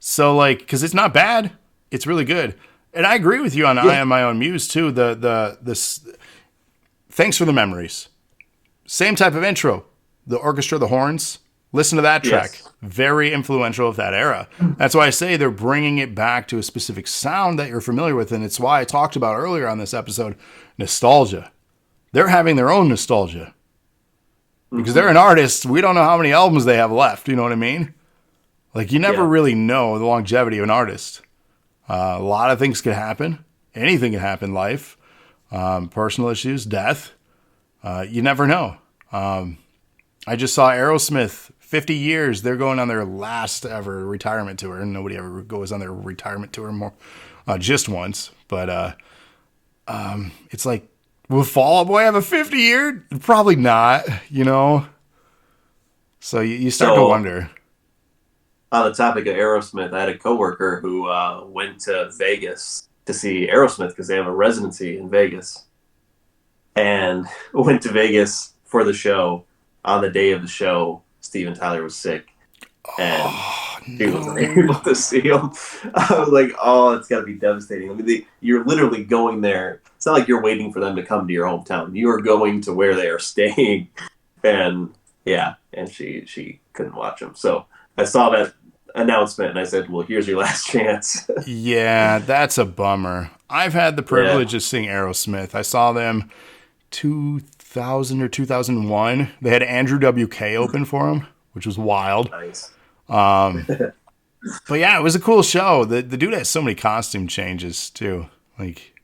Speaker 1: So like, because it's not bad. It's really good. And I agree with you on I Am My Own Muse too. This Thanks for the Memories. Same type of intro. The orchestra, the horns. Listen to that track.
Speaker 2: Yes.
Speaker 1: Very influential of that era. That's why I say they're bringing it back to a specific sound that you're familiar with. And it's why I talked about earlier on this episode, nostalgia. They're having their own nostalgia. Because they're an artist. We don't know how many albums they have left. You know what I mean? Like, you never really know the longevity of an artist. A lot of things could happen. Anything can happen in life. Personal issues, death. You never know. I just saw Aerosmith, 50 years. They're going on their last ever retirement tour. And nobody ever goes on their retirement tour more, just once. But it's like, will Fall Out Boy have a 50-year? Probably not, So you start to wonder.
Speaker 2: On the topic of Aerosmith, I had a coworker who went to Vegas to see Aerosmith because they have a residency in Vegas, and went to Vegas for the show. On the day of the show, Steven Tyler was sick, and he wasn't able to see him. I was like, "Oh, it's got to be devastating." I mean, you're literally going there. It's not like you're waiting for them to come to your hometown. You are going to where they are staying, and she couldn't watch him. So I saw that announcement and I said, well, here's your last chance.
Speaker 1: Yeah, that's a bummer. I've had the privilege of seeing Aerosmith. I saw them 2000 or 2001. They had Andrew WK open for them, which was wild.
Speaker 2: Nice.
Speaker 1: But yeah, it was a cool show. The dude has so many costume changes too. Like,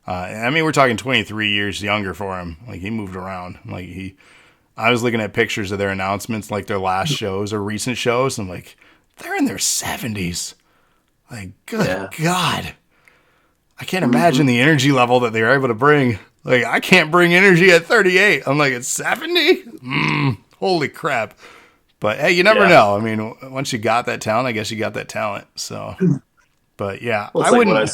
Speaker 1: we're talking 23 years younger for him. Like, he moved around. I was looking at pictures of their announcements, like their last shows or recent shows. And I'm like, they're in their 70s. Like, good God. I can't imagine the energy level that they're able to bring. Like, I can't bring energy at 38. I'm like, at 70? Holy crap. But hey, you never know. I mean, once you got that talent, I guess you got that talent. So, but yeah,
Speaker 2: well, it's when I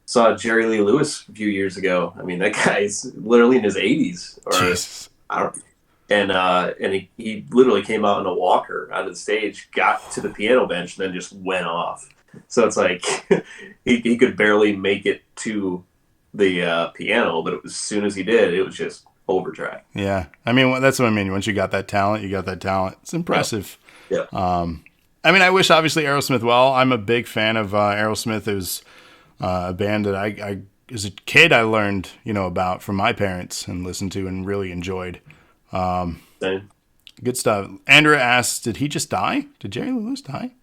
Speaker 2: saw Jerry Lee Lewis a few years ago. I mean, that guy's literally in his 80s.
Speaker 1: Jesus.
Speaker 2: And he literally came out in a walker out of the stage, got to the piano bench, and then just went off. So it's like he could barely make it to the piano, but as soon as he did, it was just overdrive. Yeah,
Speaker 1: I mean, that's what I mean. Once you got that talent, you got that talent. It's impressive.
Speaker 2: Yeah.
Speaker 1: I mean, I wish obviously Aerosmith well. I'm a big fan of Aerosmith. It was a band that I as a kid I learned about from my parents and listened to and really enjoyed.
Speaker 2: Same.
Speaker 1: Good stuff. Andrea asks, did he just die? Did Jerry Lewis die?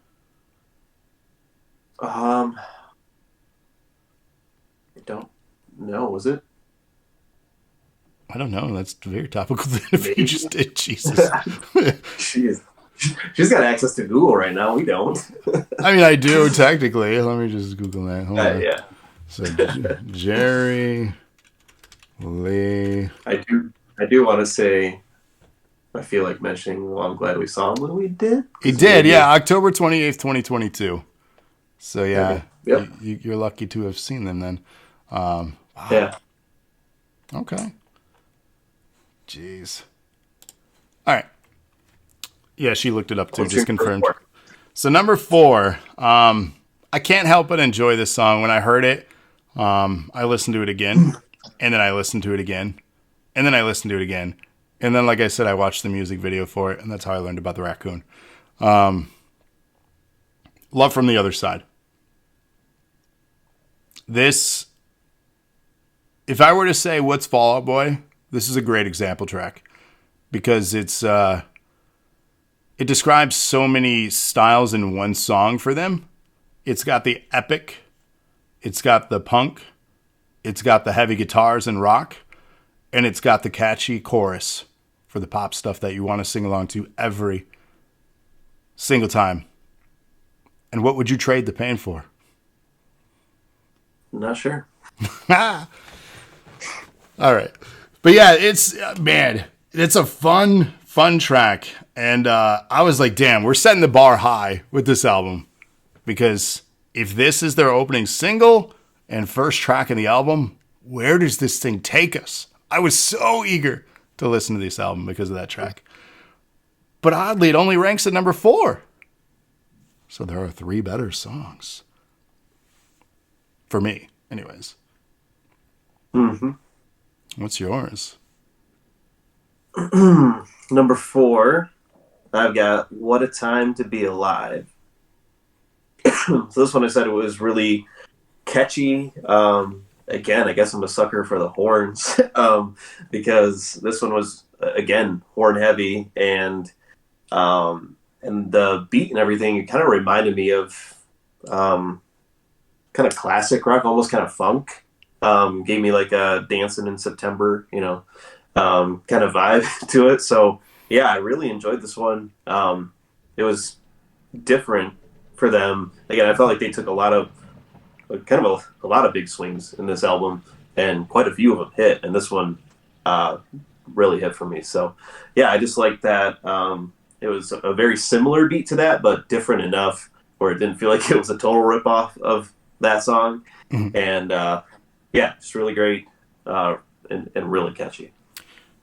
Speaker 2: I don't know. Was it?
Speaker 1: I don't know. That's very topical. If he just did, Jesus.
Speaker 2: She's got access to Google right now. We don't.
Speaker 1: I mean, I do technically. Let me just Google that. Hold on.
Speaker 2: Yeah.
Speaker 1: So Jerry Lee.
Speaker 2: I do want to say, I feel like mentioning, well, I'm glad we saw him when we did.
Speaker 1: He did, yeah. October 28th, 2022. So, yeah,
Speaker 2: yep.
Speaker 1: You're lucky to have seen them then. Wow.
Speaker 2: Yeah.
Speaker 1: Okay. Jeez. All right. Yeah, she looked it up too, just confirmed. So, number 4, I can't help but enjoy this song. When I heard it, I listened to it again, and then I listened to it again, and then I listened to it again. And then, like I said, I watched the music video for it, and that's how I learned about the raccoon. Love from the Other Side. This, if I were to say what's Fall Out Boy, this is a great example track. Because it describes so many styles in one song for them. It's got the epic, it's got the punk, it's got the heavy guitars and rock, and it's got the catchy chorus for the pop stuff that you want to sing along to every single time. And what would you trade the pain for?
Speaker 2: Not sure.
Speaker 1: All right. But yeah, it's a fun track. And I was like, damn, we're setting the bar high with this album. Because if this is their opening single and first track in the album, where does this thing take us? I was so eager to listen to this album because of that track. But oddly, it only ranks at number 4. So there are 3 better songs. For me, anyways.
Speaker 2: Mm-hmm.
Speaker 1: What's yours?
Speaker 2: Number 4, I've got What a Time to Be Alive. So this one I said it was really catchy. Again, I guess I'm a sucker for the horns because this one was, again, horn heavy, and the beat and everything, it kind of reminded me of kind of classic rock, almost kind of funk. Gave me like a Dancing in September, kind of vibe to it. So yeah, I really enjoyed this one. It was different for them. Again, I felt like they took a lot of big swings in this album, and quite a few of them hit. And this one really hit for me. So yeah, I just like that. It was a very similar beat to that, but different enough where it didn't feel like it was a total ripoff of that song. Mm-hmm. And yeah, it's really great and really catchy.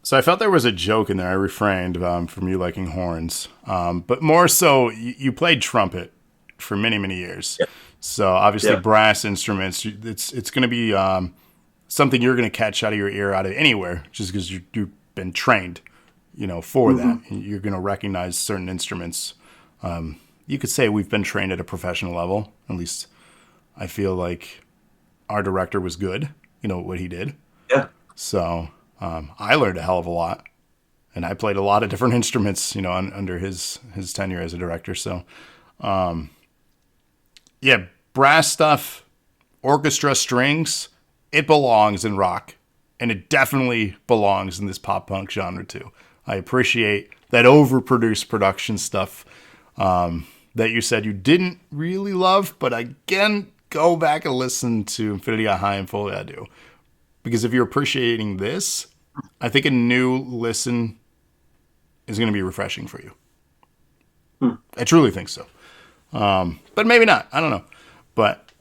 Speaker 1: So I felt there was a joke in there. I refrained from you liking horns, but more so you played trumpet for many, many years. Yep. So obviously yep. Brass instruments, it's going to be something you're going to catch out of your ear out of anywhere, just because you've been trained, for mm-hmm. that. You're going to recognize certain instruments. You could say we've been trained at a professional level. At least I feel like our director was good, what he did.
Speaker 2: Yeah. So
Speaker 1: I learned a hell of a lot, and I played a lot of different instruments, under his tenure as a director. So, yeah, brass stuff, orchestra, strings, it belongs in rock, and it definitely belongs in this pop punk genre too. I appreciate that overproduced production stuff that you said you didn't really love, but again, go back and listen to Infinity on High and Fully I Do. Because if you're appreciating this, I think a new listen is going to be refreshing for you. I truly think so. But maybe not. I don't know. But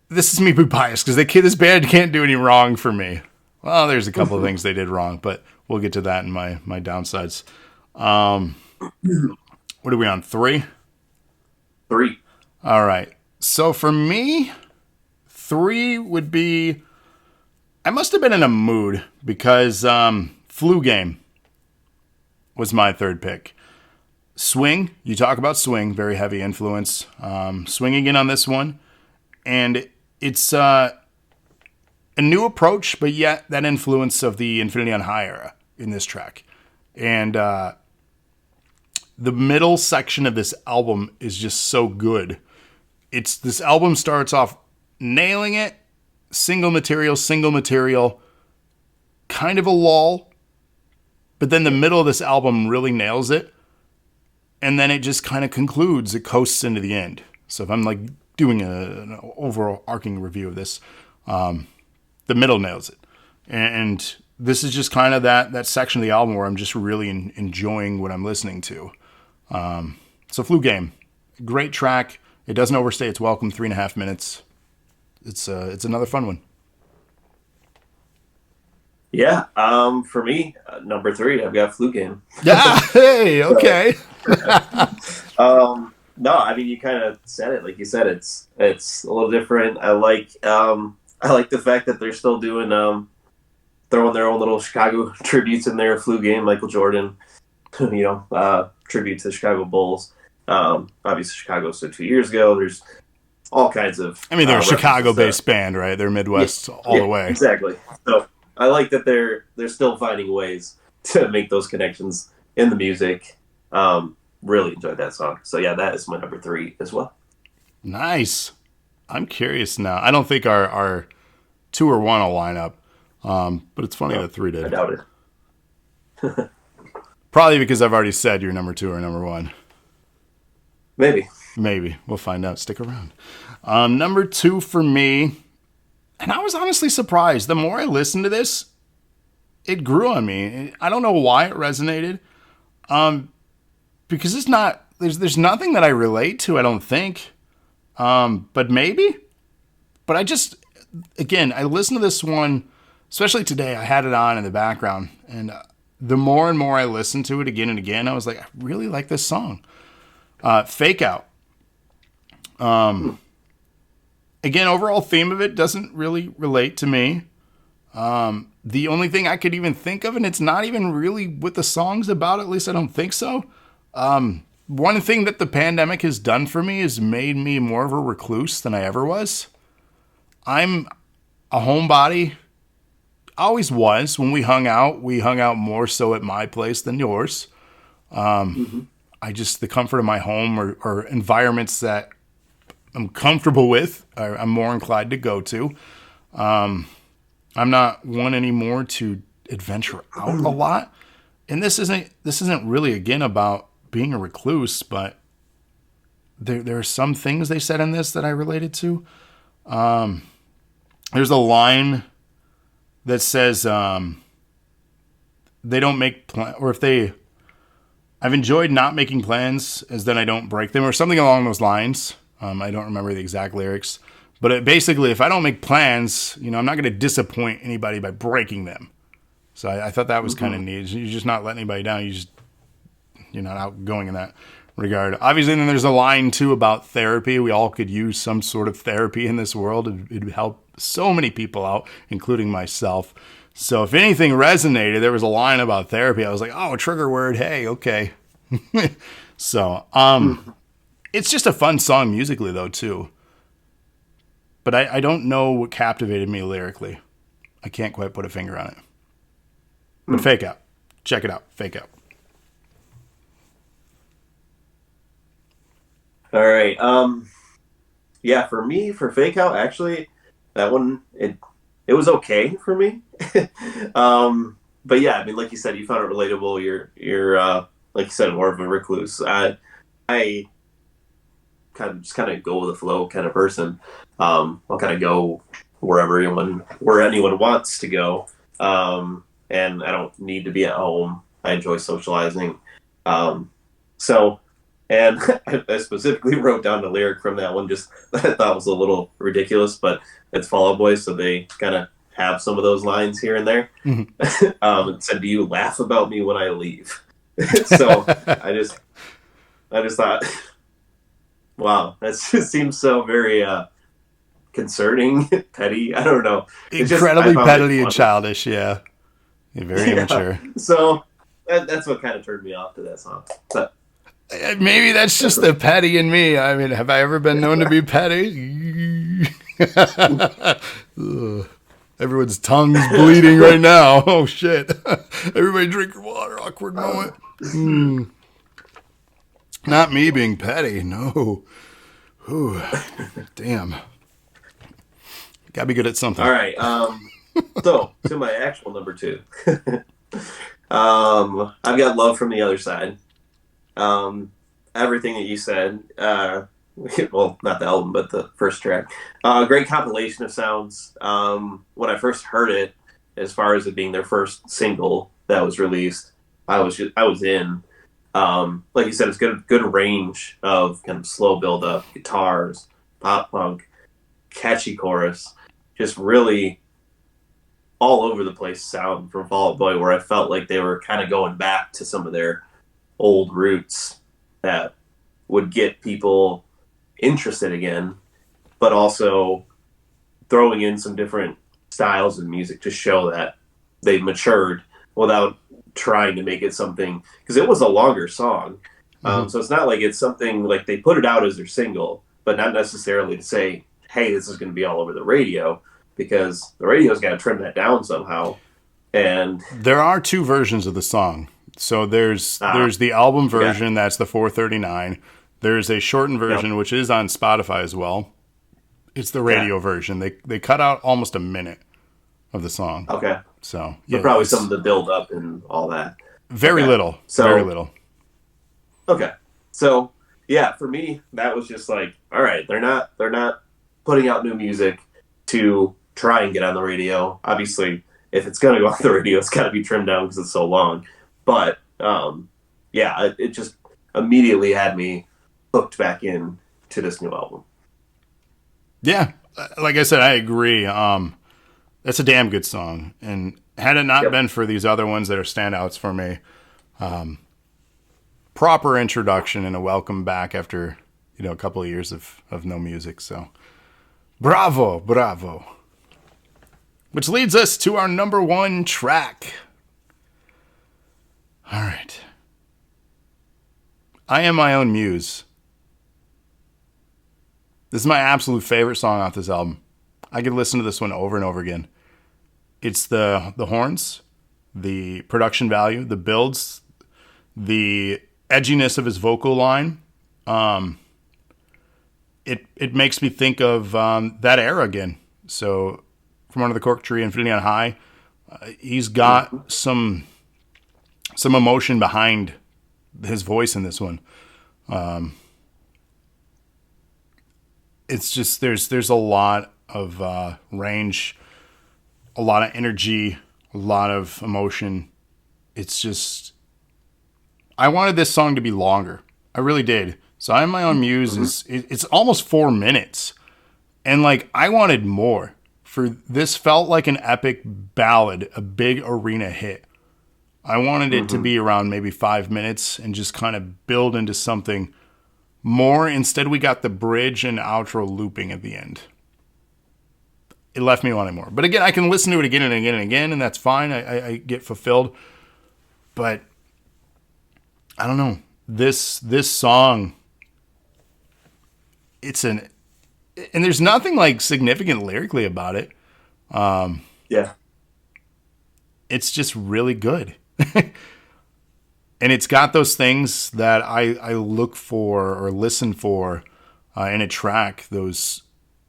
Speaker 1: this is me being biased because this band can't do any wrong for me. Well, there's a couple of things they did wrong, but we'll get to that in my downsides. What are we on? 3?
Speaker 2: 3.
Speaker 1: All right. So for me, 3 would be... I must have been in a mood because Flu Game was my 3rd pick. Swing, you talk about swing, very heavy influence. Swinging in on this one. And it's a new approach, but yet that influence of the Infinity on High era in this track. And the middle section of this album is just so good. This album starts off nailing it. Single material, kind of a lull. But then the middle of this album really nails it. And then it just kind of concludes. It coasts into the end. So if I'm like doing an overarching review of this, the middle nails it. And this is just kind of that section of the album where I'm just really enjoying what I'm listening to. So Flu Game, great track. It doesn't overstay its welcome, 3.5 minutes. It's another fun one.
Speaker 2: Yeah, for me, number 3, I've got Flu Game.
Speaker 1: Yeah, hey, okay.
Speaker 2: No, I mean you kind of said it. Like you said, it's a little different. I like the fact that they're still doing throwing their own little Chicago tributes in there. Flu Game, Michael Jordan, tribute to the Chicago Bulls. Obviously, Chicago stood 2 years ago. There's all kinds of... I
Speaker 1: mean, they're a Chicago-based band, right? They're Midwest all the way.
Speaker 2: Exactly. So I like that they're still finding ways to make those connections in the music. Really enjoyed that song. So yeah, that is my number 3 as well.
Speaker 1: Nice. I'm curious now. I don't think our 2 or 1 will line up, but it's funny that 3 did.
Speaker 2: I doubt it.
Speaker 1: Probably because I've already said you're number 2 or number 1.
Speaker 2: Maybe.
Speaker 1: We'll find out. Stick around. Number 2 for me, and I was honestly surprised. The more I listened to this, it grew on me. I don't know why it resonated. because it's not there's nothing that I relate to. I don't think, but maybe. But I just again I listened to this one, especially today. I had it on in the background, and the more and more I listened to it again and again, I was like, I really like this song. Fake Out. Again, overall theme of it doesn't really relate to me. The only thing I could even think of, and it's not even really what the song's about, at least I don't think so. One thing that the pandemic has done for me is made me more of a recluse than I ever was. I'm a homebody. Always was. When we hung out more so at my place than yours. The comfort of my home or environments that I'm comfortable with, I'm more inclined to go to. I'm not one anymore to adventure out a lot. And this isn't really, again, about being a recluse, but there are some things they said in this that I related to. There's a line that says they don't make or if they I've enjoyed not making plans as then I don't break them, or something along those lines. I don't remember the exact lyrics, but basically, if I don't make plans, I'm not going to disappoint anybody by breaking them. So I thought that was kind of neat. You're just not letting anybody down. You're not outgoing in that regard. Obviously, then there's a line too about therapy. We all could use some sort of therapy in this world. It'd help so many people out, including myself. So if anything resonated, there was a line about therapy. I was like, oh, trigger word. Hey, okay. So, it's just a fun song musically though, too. But I don't know what captivated me lyrically. I can't quite put a finger on it. But Fake Out. Check it out. Fake Out.
Speaker 2: All right. Yeah, for me, for Fake Out, actually, that one, it was okay for me. But yeah, I mean, like you said, you found it relatable. You're like you said, more of a recluse. I kind of go with the flow kind of person. I'll kind of go where anyone wants to go. And I don't need to be at home. I enjoy socializing. So, and I specifically wrote down the lyric from that one, just that I thought was a little ridiculous, but it's Fall Out Boy, so they kind of have some of those lines here and there. Mm-hmm. It said, "Do you laugh about me when I leave?" So I just thought, wow, that just seems so very concerning, petty. I don't know.
Speaker 1: Incredibly petty and childish, yeah. Very immature.
Speaker 2: So that's what kind of turned me off to that song. But
Speaker 1: maybe that's just the petty in me. I mean, have I ever been known to be petty? Everyone's tongue's bleeding right now. Oh, shit. Everybody drink your water. Awkward moment. Not me being petty. No. Ooh, damn. Gotta be good at something.
Speaker 2: All right. So, to my actual number 2. I've got Love from the Other Side. Everything that you said, well, not the album, but the first track. Great compilation of sounds. When I first heard it, as far as it being their first single that was released, I was in. Like you said, it's good range of kind of slow build up, guitars, pop punk, catchy chorus, just really all over the place sound from Fall Out Boy, where I felt like they were kind of going back to some of their old roots that would get people interested again, but also throwing in some different styles of music to show that they've matured without trying to make it something, because it was a longer song. So it's not like it's something like they put it out as their single, but not necessarily to say, hey, this is going to be all over the radio, because the radio's got to trim that down somehow. And
Speaker 1: there are 2 versions of the song. So there's the album version, that's the 4:39. There's a shortened version, which is on Spotify as well. It's the radio version. They cut out almost a minute of the song.
Speaker 2: Okay.
Speaker 1: So
Speaker 2: probably some of the build up and all that.
Speaker 1: Very little. Very little.
Speaker 2: Okay. So yeah, for me, that was just like, all right, they're not putting out new music to try and get on the radio. Obviously, if it's going to go on the radio, it's got to be trimmed down because it's so long. But yeah, it just, immediately had me hooked back in to this new album.
Speaker 1: Yeah, like I said, I agree. That's a damn good song, and had it not
Speaker 2: Yep.
Speaker 1: been for these other ones that are standouts for me, proper introduction and a welcome back after a couple of years of no music. So bravo, bravo. Which leads us to our number one track. All right. I Am My Own Muse. This is my absolute favorite song off this album. I could listen to this one over and over again. It's the horns, the production value, the builds, the edginess of his vocal line. It makes me think of that era again. So from Under the Cork Tree, Infinity on High, he's got some emotion behind his voice in this one. It's just there's a lot of range, a lot of energy, a lot of emotion. It's just I wanted this song to be longer. I really did. So I Am My Own Muse it's almost 4 minutes, and like I wanted more. For this felt like an epic ballad, a big arena hit. I wanted it to be around maybe 5 minutes and just kind of build into something more. Instead, we got the bridge and outro looping at the end. It left me wanting more. But again, I can listen to it again and again and again, and that's fine. I get fulfilled. But I don't know. This song, and there's nothing like significant lyrically about it.
Speaker 2: Yeah.
Speaker 1: It's just really good. And it's got those things that I look for or listen for in a track. Those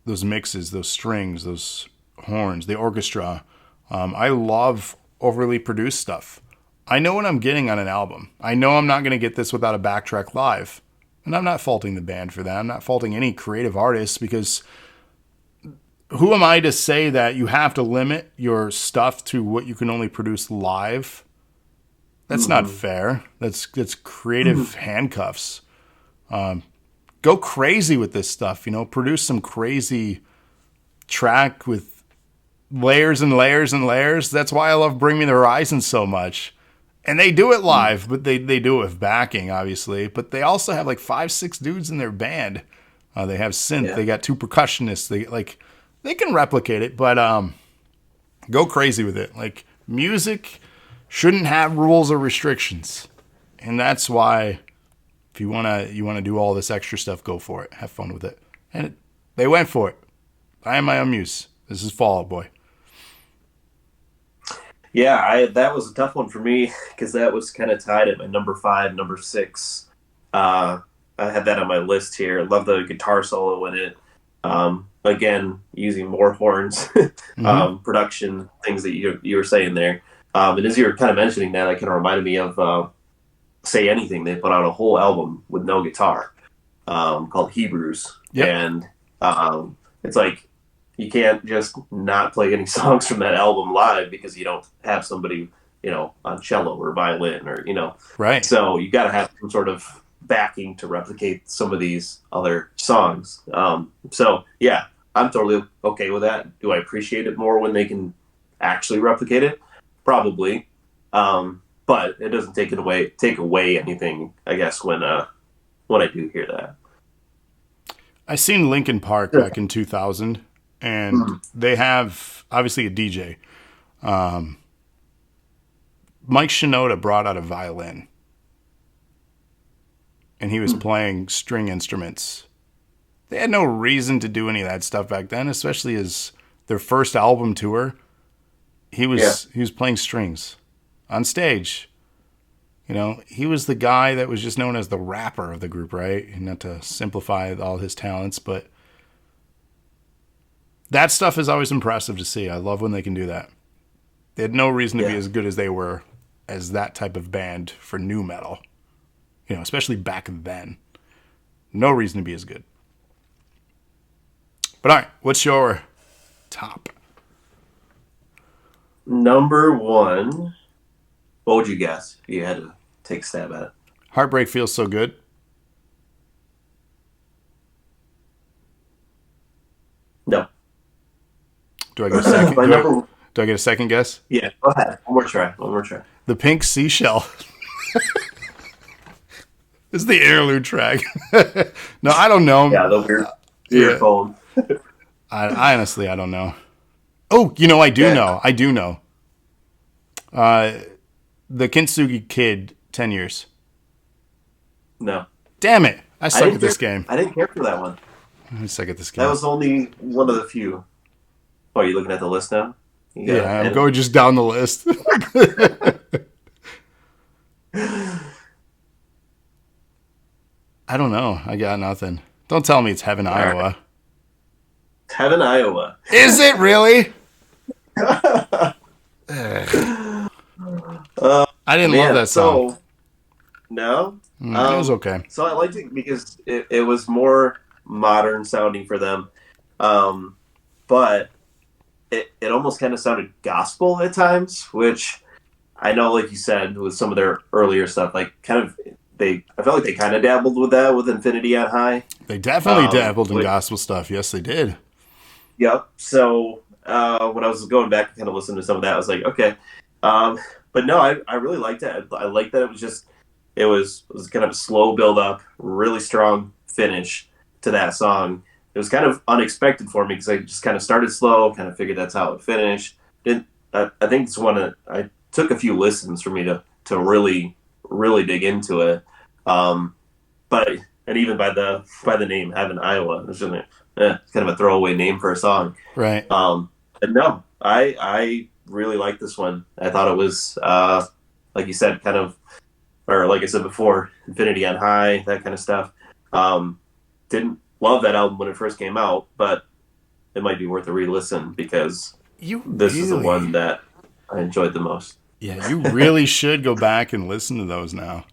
Speaker 1: mixes, those strings, those horns, the orchestra. I love overly produced stuff. I know what I'm getting on an album. I know I'm not going to get this without a backtrack live. And I'm not faulting the band for that. I'm not faulting any creative artists, because who am I to say that you have to limit your stuff to what you can only produce live? That's not fair. That's creative handcuffs. Go crazy with this stuff. Produce some crazy track with layers and layers and layers. That's why I love Bring Me the Horizon so much. And they do it live, but they do it with backing, obviously. But they also have like 5-6 dudes in their band. They have synth.
Speaker 2: Yeah.
Speaker 1: They got 2 percussionists. They can replicate it, but go crazy with it. Like, music shouldn't have rules or restrictions, and that's why if you wanna do all this extra stuff, go for it. Have fun with it, and they went for it. I Am My Own Muse. This is Fall Out Boy.
Speaker 2: Yeah, that was a tough one for me because that was kind of tied at my number 5, number 6. I had that on my list here. Love the guitar solo in it. Again, using more horns, production, things that you were saying there. And as you were kind of mentioning that, it kind of reminded me of Say Anything. They put out a whole album with no guitar called Hebrews.
Speaker 1: Yep.
Speaker 2: And it's like you can't just not play any songs from that album live because you don't have somebody, on cello or violin or,
Speaker 1: Right.
Speaker 2: So you got to have some sort of backing to replicate some of these other songs. So, yeah, I'm totally okay with that. Do I appreciate it more when they can actually replicate it? Probably. But it doesn't take away anything, I guess, when I do hear that.
Speaker 1: I seen Linkin Park back in 2000, and they have obviously a DJ. Mike Shinoda brought out a violin, and he was playing string instruments. They had no reason to do any of that stuff back then, especially as their first album tour. He was playing strings on stage. He was the guy that was just known as the rapper of the group, right? And not to simplify all his talents, but that stuff is always impressive to see. I love when they can do that. They had no reason to be as good as they were as that type of band for nu metal. Especially back then. No reason to be as good. But all right, what's your top?
Speaker 2: Number 1, what would you guess if you had to take a stab at it?
Speaker 1: Heartbreak Feels So Good.
Speaker 2: No.
Speaker 1: Do I get a second?
Speaker 2: My number.
Speaker 1: Do I get a second guess?
Speaker 2: Yeah. Go ahead. One more try. One more try.
Speaker 1: The Pink Seashell. This is the interlude track. No, I don't know.
Speaker 2: Yeah, the weird phone.
Speaker 1: I honestly, I don't know. Oh, I do know. I do know. The Kintsugi Kid, 10 Years.
Speaker 2: No.
Speaker 1: Damn it. I suck at this game.
Speaker 2: I didn't care for that one.
Speaker 1: I suck at this game.
Speaker 2: That was only one of the few. Oh, are you looking at the list now?
Speaker 1: Yeah, I'm going just down the list. I don't know. I got nothing. Don't tell me it's Heaven, Iowa.
Speaker 2: Right. Heaven, Iowa.
Speaker 1: Is it really? I didn't love that song.
Speaker 2: So, no?
Speaker 1: It was okay.
Speaker 2: So I liked it because it was more modern sounding for them. But it almost kind of sounded gospel at times, which I know, like you said, with some of their earlier stuff, like I felt like they kind of dabbled with that with Infinity on High.
Speaker 1: They definitely dabbled in gospel stuff. Yes, they did.
Speaker 2: Yep. So when I was going back and kind of listening to some of that, I was like, okay. But no, I really liked it. I liked that it was kind of a slow build up, really strong finish to that song. It was kind of unexpected for me because I just kind of started slow, kind of figured that's how it finished. I think it's one that I took a few listens for me to really dig into it. And even by the name Heaven, Iowa, it's just kind of a throwaway name for a song.
Speaker 1: Right.
Speaker 2: But no, I really like this one. I thought it was like you said, kind of, or like I said before, Infinity on High, that kind of stuff. Didn't love that album when it first came out, but it might be worth a re-listen because this is the one that I enjoyed the most.
Speaker 1: Yeah, you really should go back and listen to those now.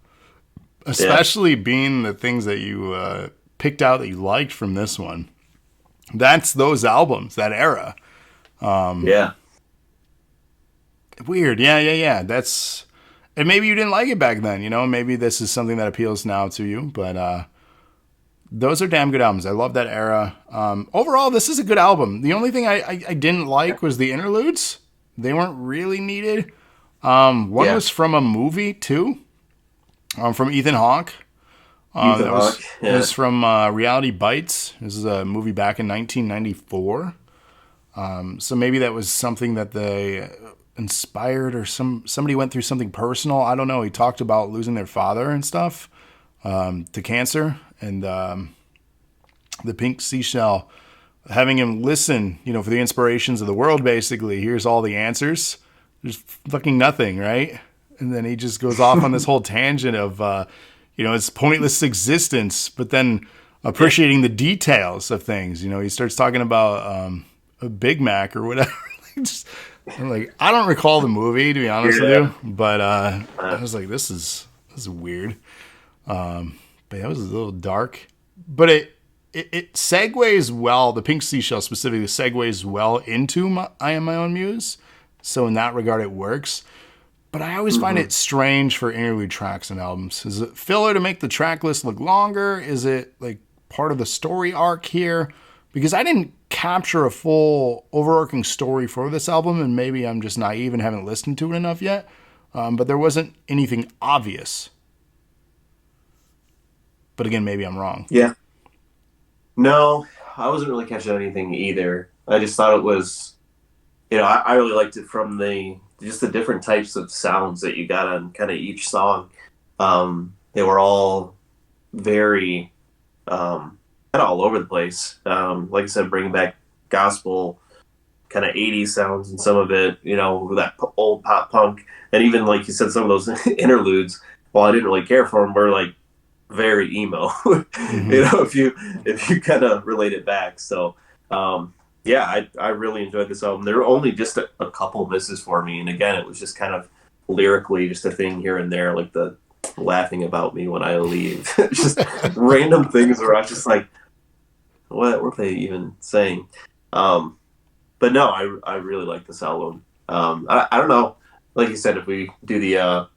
Speaker 1: Especially being the things that you picked out that you liked from this one. That's those albums, that era.
Speaker 2: Yeah.
Speaker 1: Weird. Yeah. And maybe you didn't like it back then, Maybe this is something that appeals now to you, but those are damn good albums. I love that era. Overall, this is a good album. The only thing I didn't like was the interludes. They weren't really needed. One was from a movie, too, from Ethan Hawke.
Speaker 2: Ethan Hawke.
Speaker 1: It was from Reality Bites. This is a movie back in 1994. So maybe that was something that they inspired, or somebody went through something personal. I don't know. He talked about losing their father and stuff to cancer, and the Pink Seashell, having him listen, for the inspirations of the world. Basically, here's all the answers. There's fucking nothing, right? And then he just goes off on this whole tangent of his pointless existence, but then appreciating the details of things. He starts talking about a Big Mac or whatever. I don't recall the movie, to be honest with you, but I was like, this is weird. But that was a little dark. But it segues well. The Pink Seashell specifically segues well into I Am My Own Muse. So in that regard, it works. But I always find it strange for interlude tracks and albums. Is it filler to make the track list look longer? Is it like part of the story arc here? Because I didn't capture a full overarching story for this album, and maybe I'm just naive and haven't listened to it enough yet. But there wasn't anything obvious. But again, maybe I'm wrong.
Speaker 2: Yeah. No, I wasn't really catching anything either. I just thought it was, I really liked it from the different types of sounds that you got on kind of each song. They were all very kind of all over the place. Like I said, bringing back gospel kind of 80s sounds and some of it, that old pop punk. And even, like you said, some of those interludes, while I didn't really care for them, were like very emo, if you kind of relate it back. So, I really enjoyed this album. There were only just a couple misses for me. And again, it was just kind of lyrically just a thing here and there, like the laughing about me when I leave. Just random things where I was just like, what were they even saying? But no, I really like this album. I don't know. Like you said, if we do the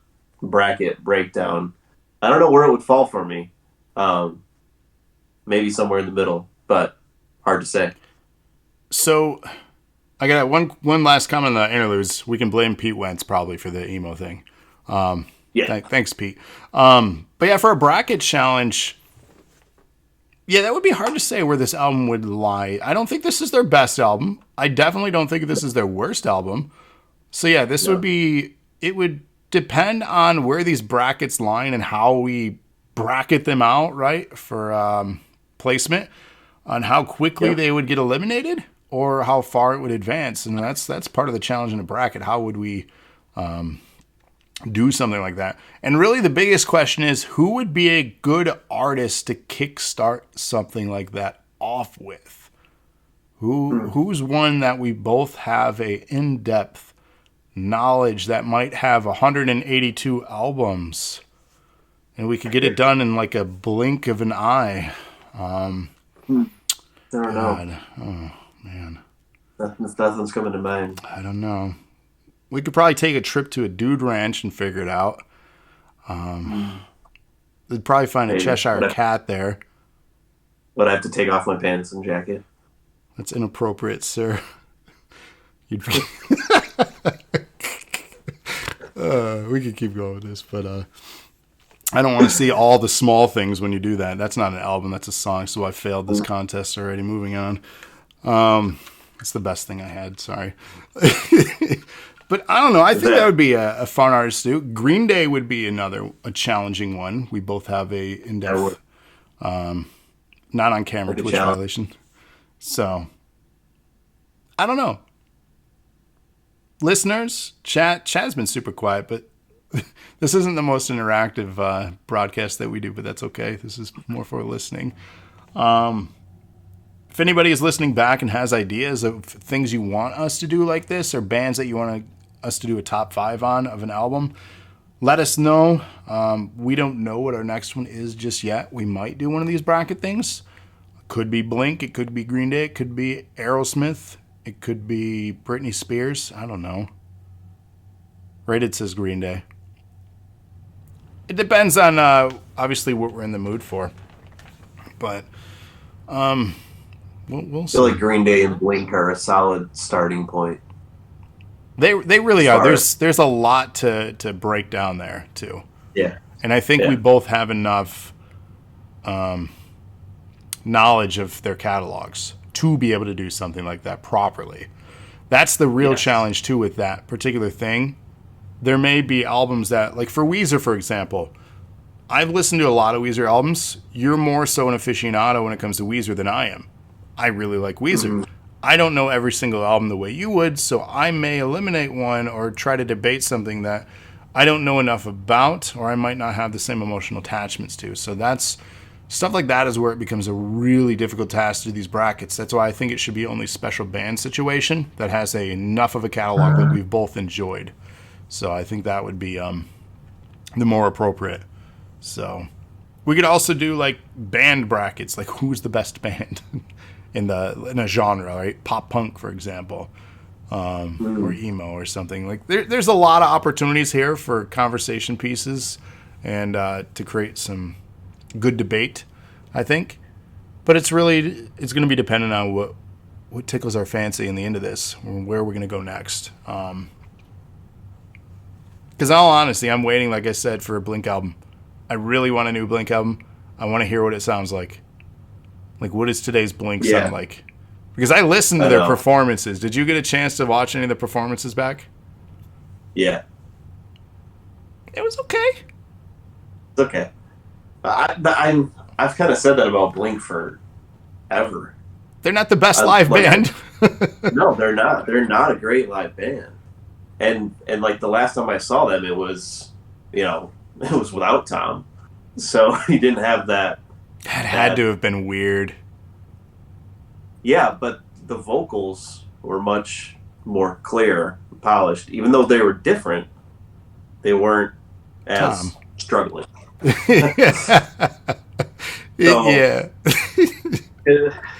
Speaker 2: bracket breakdown, I don't know where it would fall for me. Um, Maybe somewhere in the middle, but hard to say.
Speaker 1: So I got one last comment on the interludes. We can blame Pete Wentz probably for the emo thing.
Speaker 2: Yeah.
Speaker 1: Thanks, Pete. But yeah, for a bracket challenge, yeah, that would be hard to say where this album would lie. I don't think this is their best album. I definitely don't think this is their worst album. So yeah, this would
Speaker 2: No.
Speaker 1: be. It would depend on where these brackets line and how we bracket them out, right, for placement, on how quickly
Speaker 2: Yeah.
Speaker 1: they would get eliminated or how far it would advance, and that's part of the challenge in a bracket. How would we do something like that? And really, the biggest question is who would be a good artist to kickstart something like that off with? Who's one that we both have a in-depth knowledge that might have 182 albums and we could get it done in like a blink of an eye.
Speaker 2: I don't know.
Speaker 1: God, oh man,
Speaker 2: Nothing's coming to mind.
Speaker 1: I don't know. We could probably take a trip to a dude ranch and figure it out. We'd probably find a
Speaker 2: Maybe.
Speaker 1: Cheshire cat there.
Speaker 2: But I have to take off my pants and jacket.
Speaker 1: That's inappropriate, sir. You'd we could keep going with this, but I don't want to see all the small things when you do that. That's not an album, that's a song, so I failed this contest already. Moving on. It's the best thing I had, sorry. But I don't know, I think that would be a fun artist to do. Green Day would be a challenging one. We both have a in-depth, not on camera,
Speaker 2: Like a
Speaker 1: Twitch
Speaker 2: challenge.
Speaker 1: violation. So, I don't know. Listeners, chat's been super quiet, but this isn't the most interactive broadcast that we do, but that's okay. This is more for listening. If anybody is listening back and has ideas of things you want us to do like this or bands that you want us to do a top 5 on of an album, let us know. We don't know what our next one is just yet. We might do one of these bracket things. It could be Blink. It could be Green Day. It could be Aerosmith. It could be Britney Spears. I don't know. Rated says Green Day. It depends on obviously what we're in the mood for, but we'll
Speaker 2: I
Speaker 1: see.
Speaker 2: feel like Green Day and Blink are a solid starting point.
Speaker 1: They really are.
Speaker 2: Sorry.
Speaker 1: There's a lot to break down there too,
Speaker 2: Yeah.
Speaker 1: and I think
Speaker 2: Yeah.
Speaker 1: we both have enough knowledge of their catalogs to be able to do something like that properly. That's the real
Speaker 2: Yes.
Speaker 1: challenge too with that particular thing. There may be albums that, like for Weezer, for example, I've listened to a lot of Weezer albums. You're more so an aficionado when it comes to Weezer than I am. I really like Weezer. I don't know every single album the way you would, so I may eliminate one or try to debate something that I don't know enough about, or I might not have the same emotional attachments to. So that's stuff like that is where it becomes a really difficult task to do these brackets. That's why I think it should be only special band situation that has enough of a catalog that we've both enjoyed. So I think that would be the more appropriate. So we could also do like band brackets, like who's the best band in a genre, right? Pop punk, for example, or emo or something. Like there's a lot of opportunities here for conversation pieces and to create some good debate, I think. But it's going to be dependent on what tickles our fancy in the end of this, where we're going to go next. Because in all honesty, I'm waiting, like I said, for a Blink album. I really want a new Blink album. I want to hear what it sounds like. Like, what does today's Blink
Speaker 2: Yeah.
Speaker 1: sound like? Because I listened to
Speaker 2: I
Speaker 1: their
Speaker 2: know.
Speaker 1: performances. Did you get a chance to watch any of the performances back?
Speaker 2: Yeah.
Speaker 1: It was okay.
Speaker 2: It's okay. I've kind of said that about Blink forever.
Speaker 1: They're not the best
Speaker 2: I
Speaker 1: live
Speaker 2: like
Speaker 1: band.
Speaker 2: No, they're not. They're not a great live band. And like the last time I saw them, it was it was without Tom, so he didn't have that.
Speaker 1: That had to have been weird.
Speaker 2: Yeah, but the vocals were much more clear, polished. Even though they were different, they weren't as
Speaker 1: Tom.
Speaker 2: struggling.
Speaker 1: Yeah.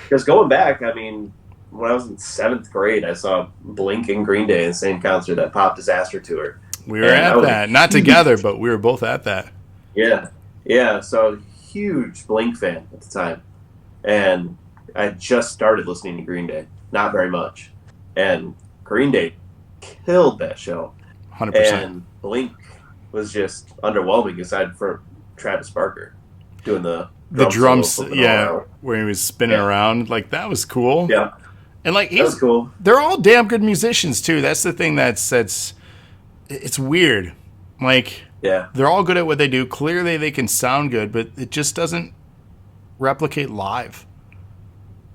Speaker 2: Because going back, I mean, when I was in 7th grade, I saw Blink and Green Day in the same concert at Pop Disaster Tour.
Speaker 1: We were
Speaker 2: And
Speaker 1: at
Speaker 2: I was-
Speaker 1: that. Not together, but we were both at that.
Speaker 2: Yeah, Yeah, so huge Blink fan at the time, and I just started listening to Green Day, not very much, and Green Day killed that show,
Speaker 1: 100%.
Speaker 2: and Blink was just underwhelming aside from Travis Barker doing the
Speaker 1: The
Speaker 2: drum solo,
Speaker 1: drums,
Speaker 2: flipping all
Speaker 1: yeah,
Speaker 2: around.
Speaker 1: where he was spinning
Speaker 2: Yeah,
Speaker 1: around, like that was cool.
Speaker 2: yeah,
Speaker 1: And like
Speaker 2: that was cool.
Speaker 1: they're all damn good musicians too. That's the thing that's it's weird. Like
Speaker 2: Yeah,
Speaker 1: they're all good at what they do. Clearly they can sound good, but it just doesn't replicate live.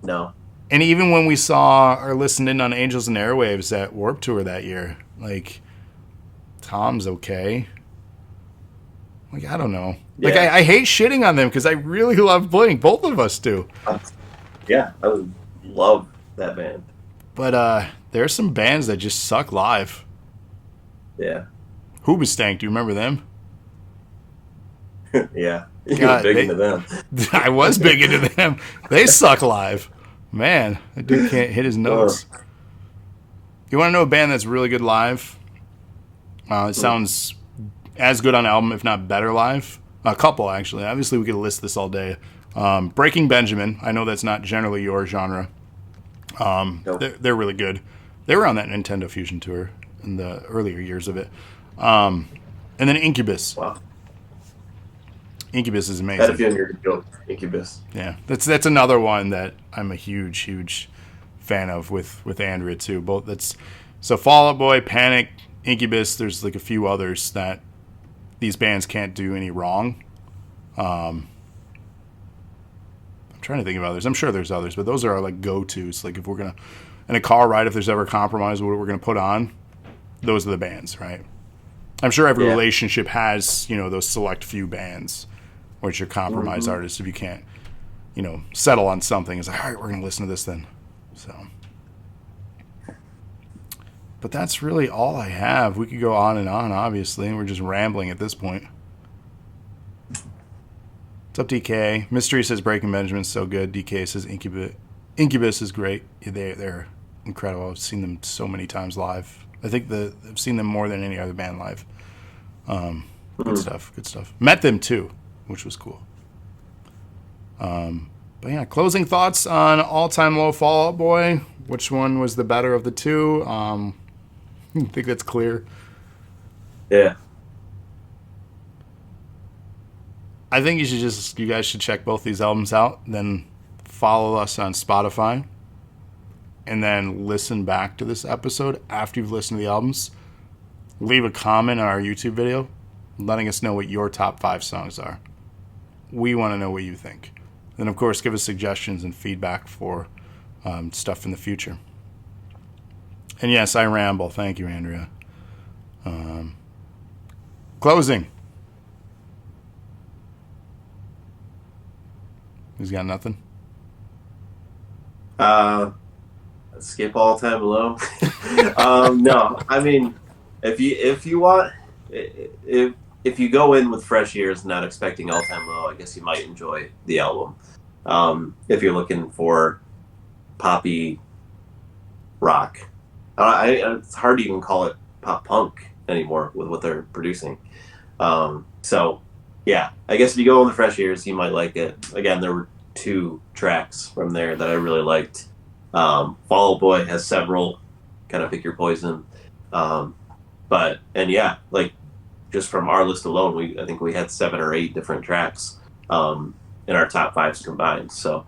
Speaker 2: no,
Speaker 1: And even when we saw or listened in on Angels and Airwaves at Warped Tour that year, like Tom's okay. Like I don't know. Like
Speaker 2: yeah,
Speaker 1: I hate shitting on them because I really love Blink. Both of us do.
Speaker 2: yeah, I would love that band.
Speaker 1: But there's some bands that just suck live.
Speaker 2: Yeah,
Speaker 1: Hoobastank, do you remember them?
Speaker 2: yeah, you were
Speaker 1: God,
Speaker 2: big into them.
Speaker 1: I was big into them. They suck live. Man, that dude can't hit his
Speaker 2: Uh,
Speaker 1: notes. You want to know a band that's really good live? It sounds as good on album, if not better live. A couple, actually. Obviously, we could list this all day. Breaking Benjamin. I know that's not generally your genre.
Speaker 2: nope.
Speaker 1: They're really good. They were on that Nintendo Fusion tour in the earlier years of it. And then Incubus.
Speaker 2: Wow,
Speaker 1: Incubus is
Speaker 2: had a
Speaker 1: amazing.
Speaker 2: feeling you're gonna go Incubus.
Speaker 1: Yeah, that's another one that I'm a huge fan of with Andrea too. Both that's so Fall Out Boy, Panic, Incubus. There's like a few others that these bands can't do any wrong. I'm trying to think of others. I'm sure there's others, but those are our like go-tos. Like if we're gonna in a car ride, if there's ever compromise, what we're gonna put on, those are the bands, right? I'm sure every
Speaker 2: Yeah.
Speaker 1: relationship has those select few bands, or it's your compromise
Speaker 2: Hmm.
Speaker 1: artist if you can't settle on something. It's like, all right, we're gonna listen to this then. So, but that's really all I have. We could go on and on, obviously, and we're just rambling at this point. What's up, DK? Mystery says Breaking Benjamin's so good. DK says Incubus is great. They're incredible. I've seen them so many times live. I think I've seen them more than any other band live. Good stuff. Good stuff. Met them too, which was cool. But yeah, closing thoughts on All Time Low, Fall Out Boy. Which one was the better of the two? I think that's clear.
Speaker 2: Yeah,
Speaker 1: I think you guys should check both these albums out. Then follow us on Spotify, and then listen back to this episode after you've listened to the albums. Leave a comment on our YouTube video, letting us know what your top 5 songs are. We want to know what you think. Then, of course, give us suggestions and feedback for stuff in the future. And yes, I ramble. Thank you, Andrea. Closing. He's got nothing.
Speaker 2: skip All Time Low. No, I mean, if you want, if you go in with fresh ears, not expecting All Time Low, I guess you might enjoy the album. If you're looking for poppy rock, it's hard to even call it pop punk anymore with what they're producing. So yeah, I guess if you go in the fresh ears, you might like it. Again, there were 2 tracks from there that I really liked. Fall Out Boy has several, kind of pick your poison. And yeah, like just from our list alone, I think we had 7 or 8 different tracks in our top 5s combined. So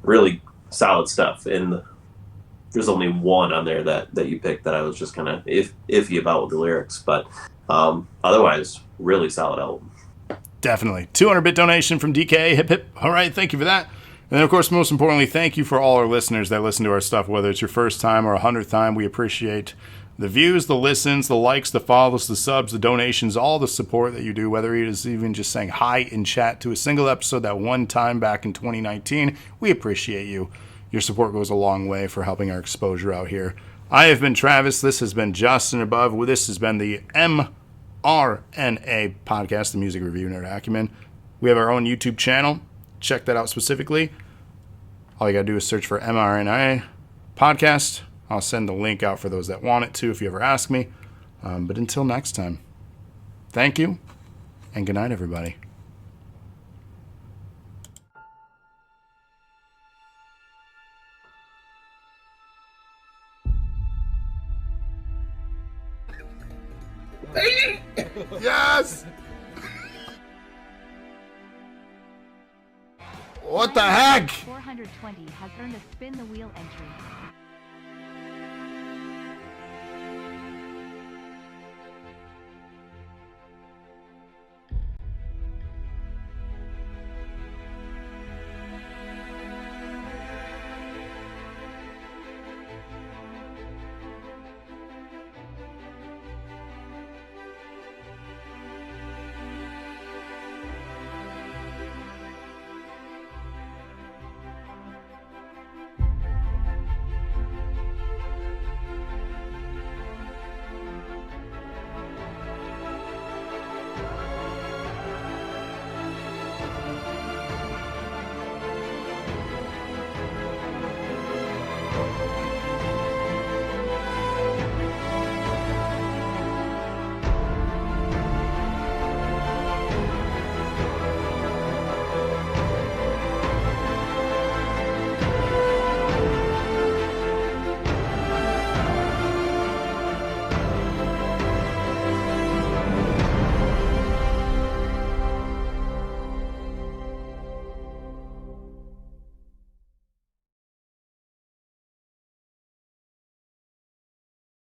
Speaker 2: really solid stuff. And there's only one on there that you picked that I was just kind of iffy about with the lyrics, but otherwise, really solid album.
Speaker 1: Definitely. 200-bit donation from DK. Hip, hip. All right. Thank you for that. And then, of course, most importantly, thank you for all our listeners that listen to our stuff, whether it's your first time or 100th time. We appreciate the views, the listens, the likes, the follows, the subs, the donations, all the support that you do, whether it is even just saying hi in chat to a single episode that one time back in 2019. We appreciate you. Your support goes a long way for helping our exposure out here. I have been Travis. This has been Justin Above. This has been the mRNA podcast, the music review nerd acumen. We have our own YouTube channel. Check that out specifically. All you got to do is search for mRNA podcast. I'll send the link out for those that want it to if you ever ask me. But until next time, thank you and good night, everybody. Yes! What the heck?
Speaker 3: 420 has earned a spin the wheel entry.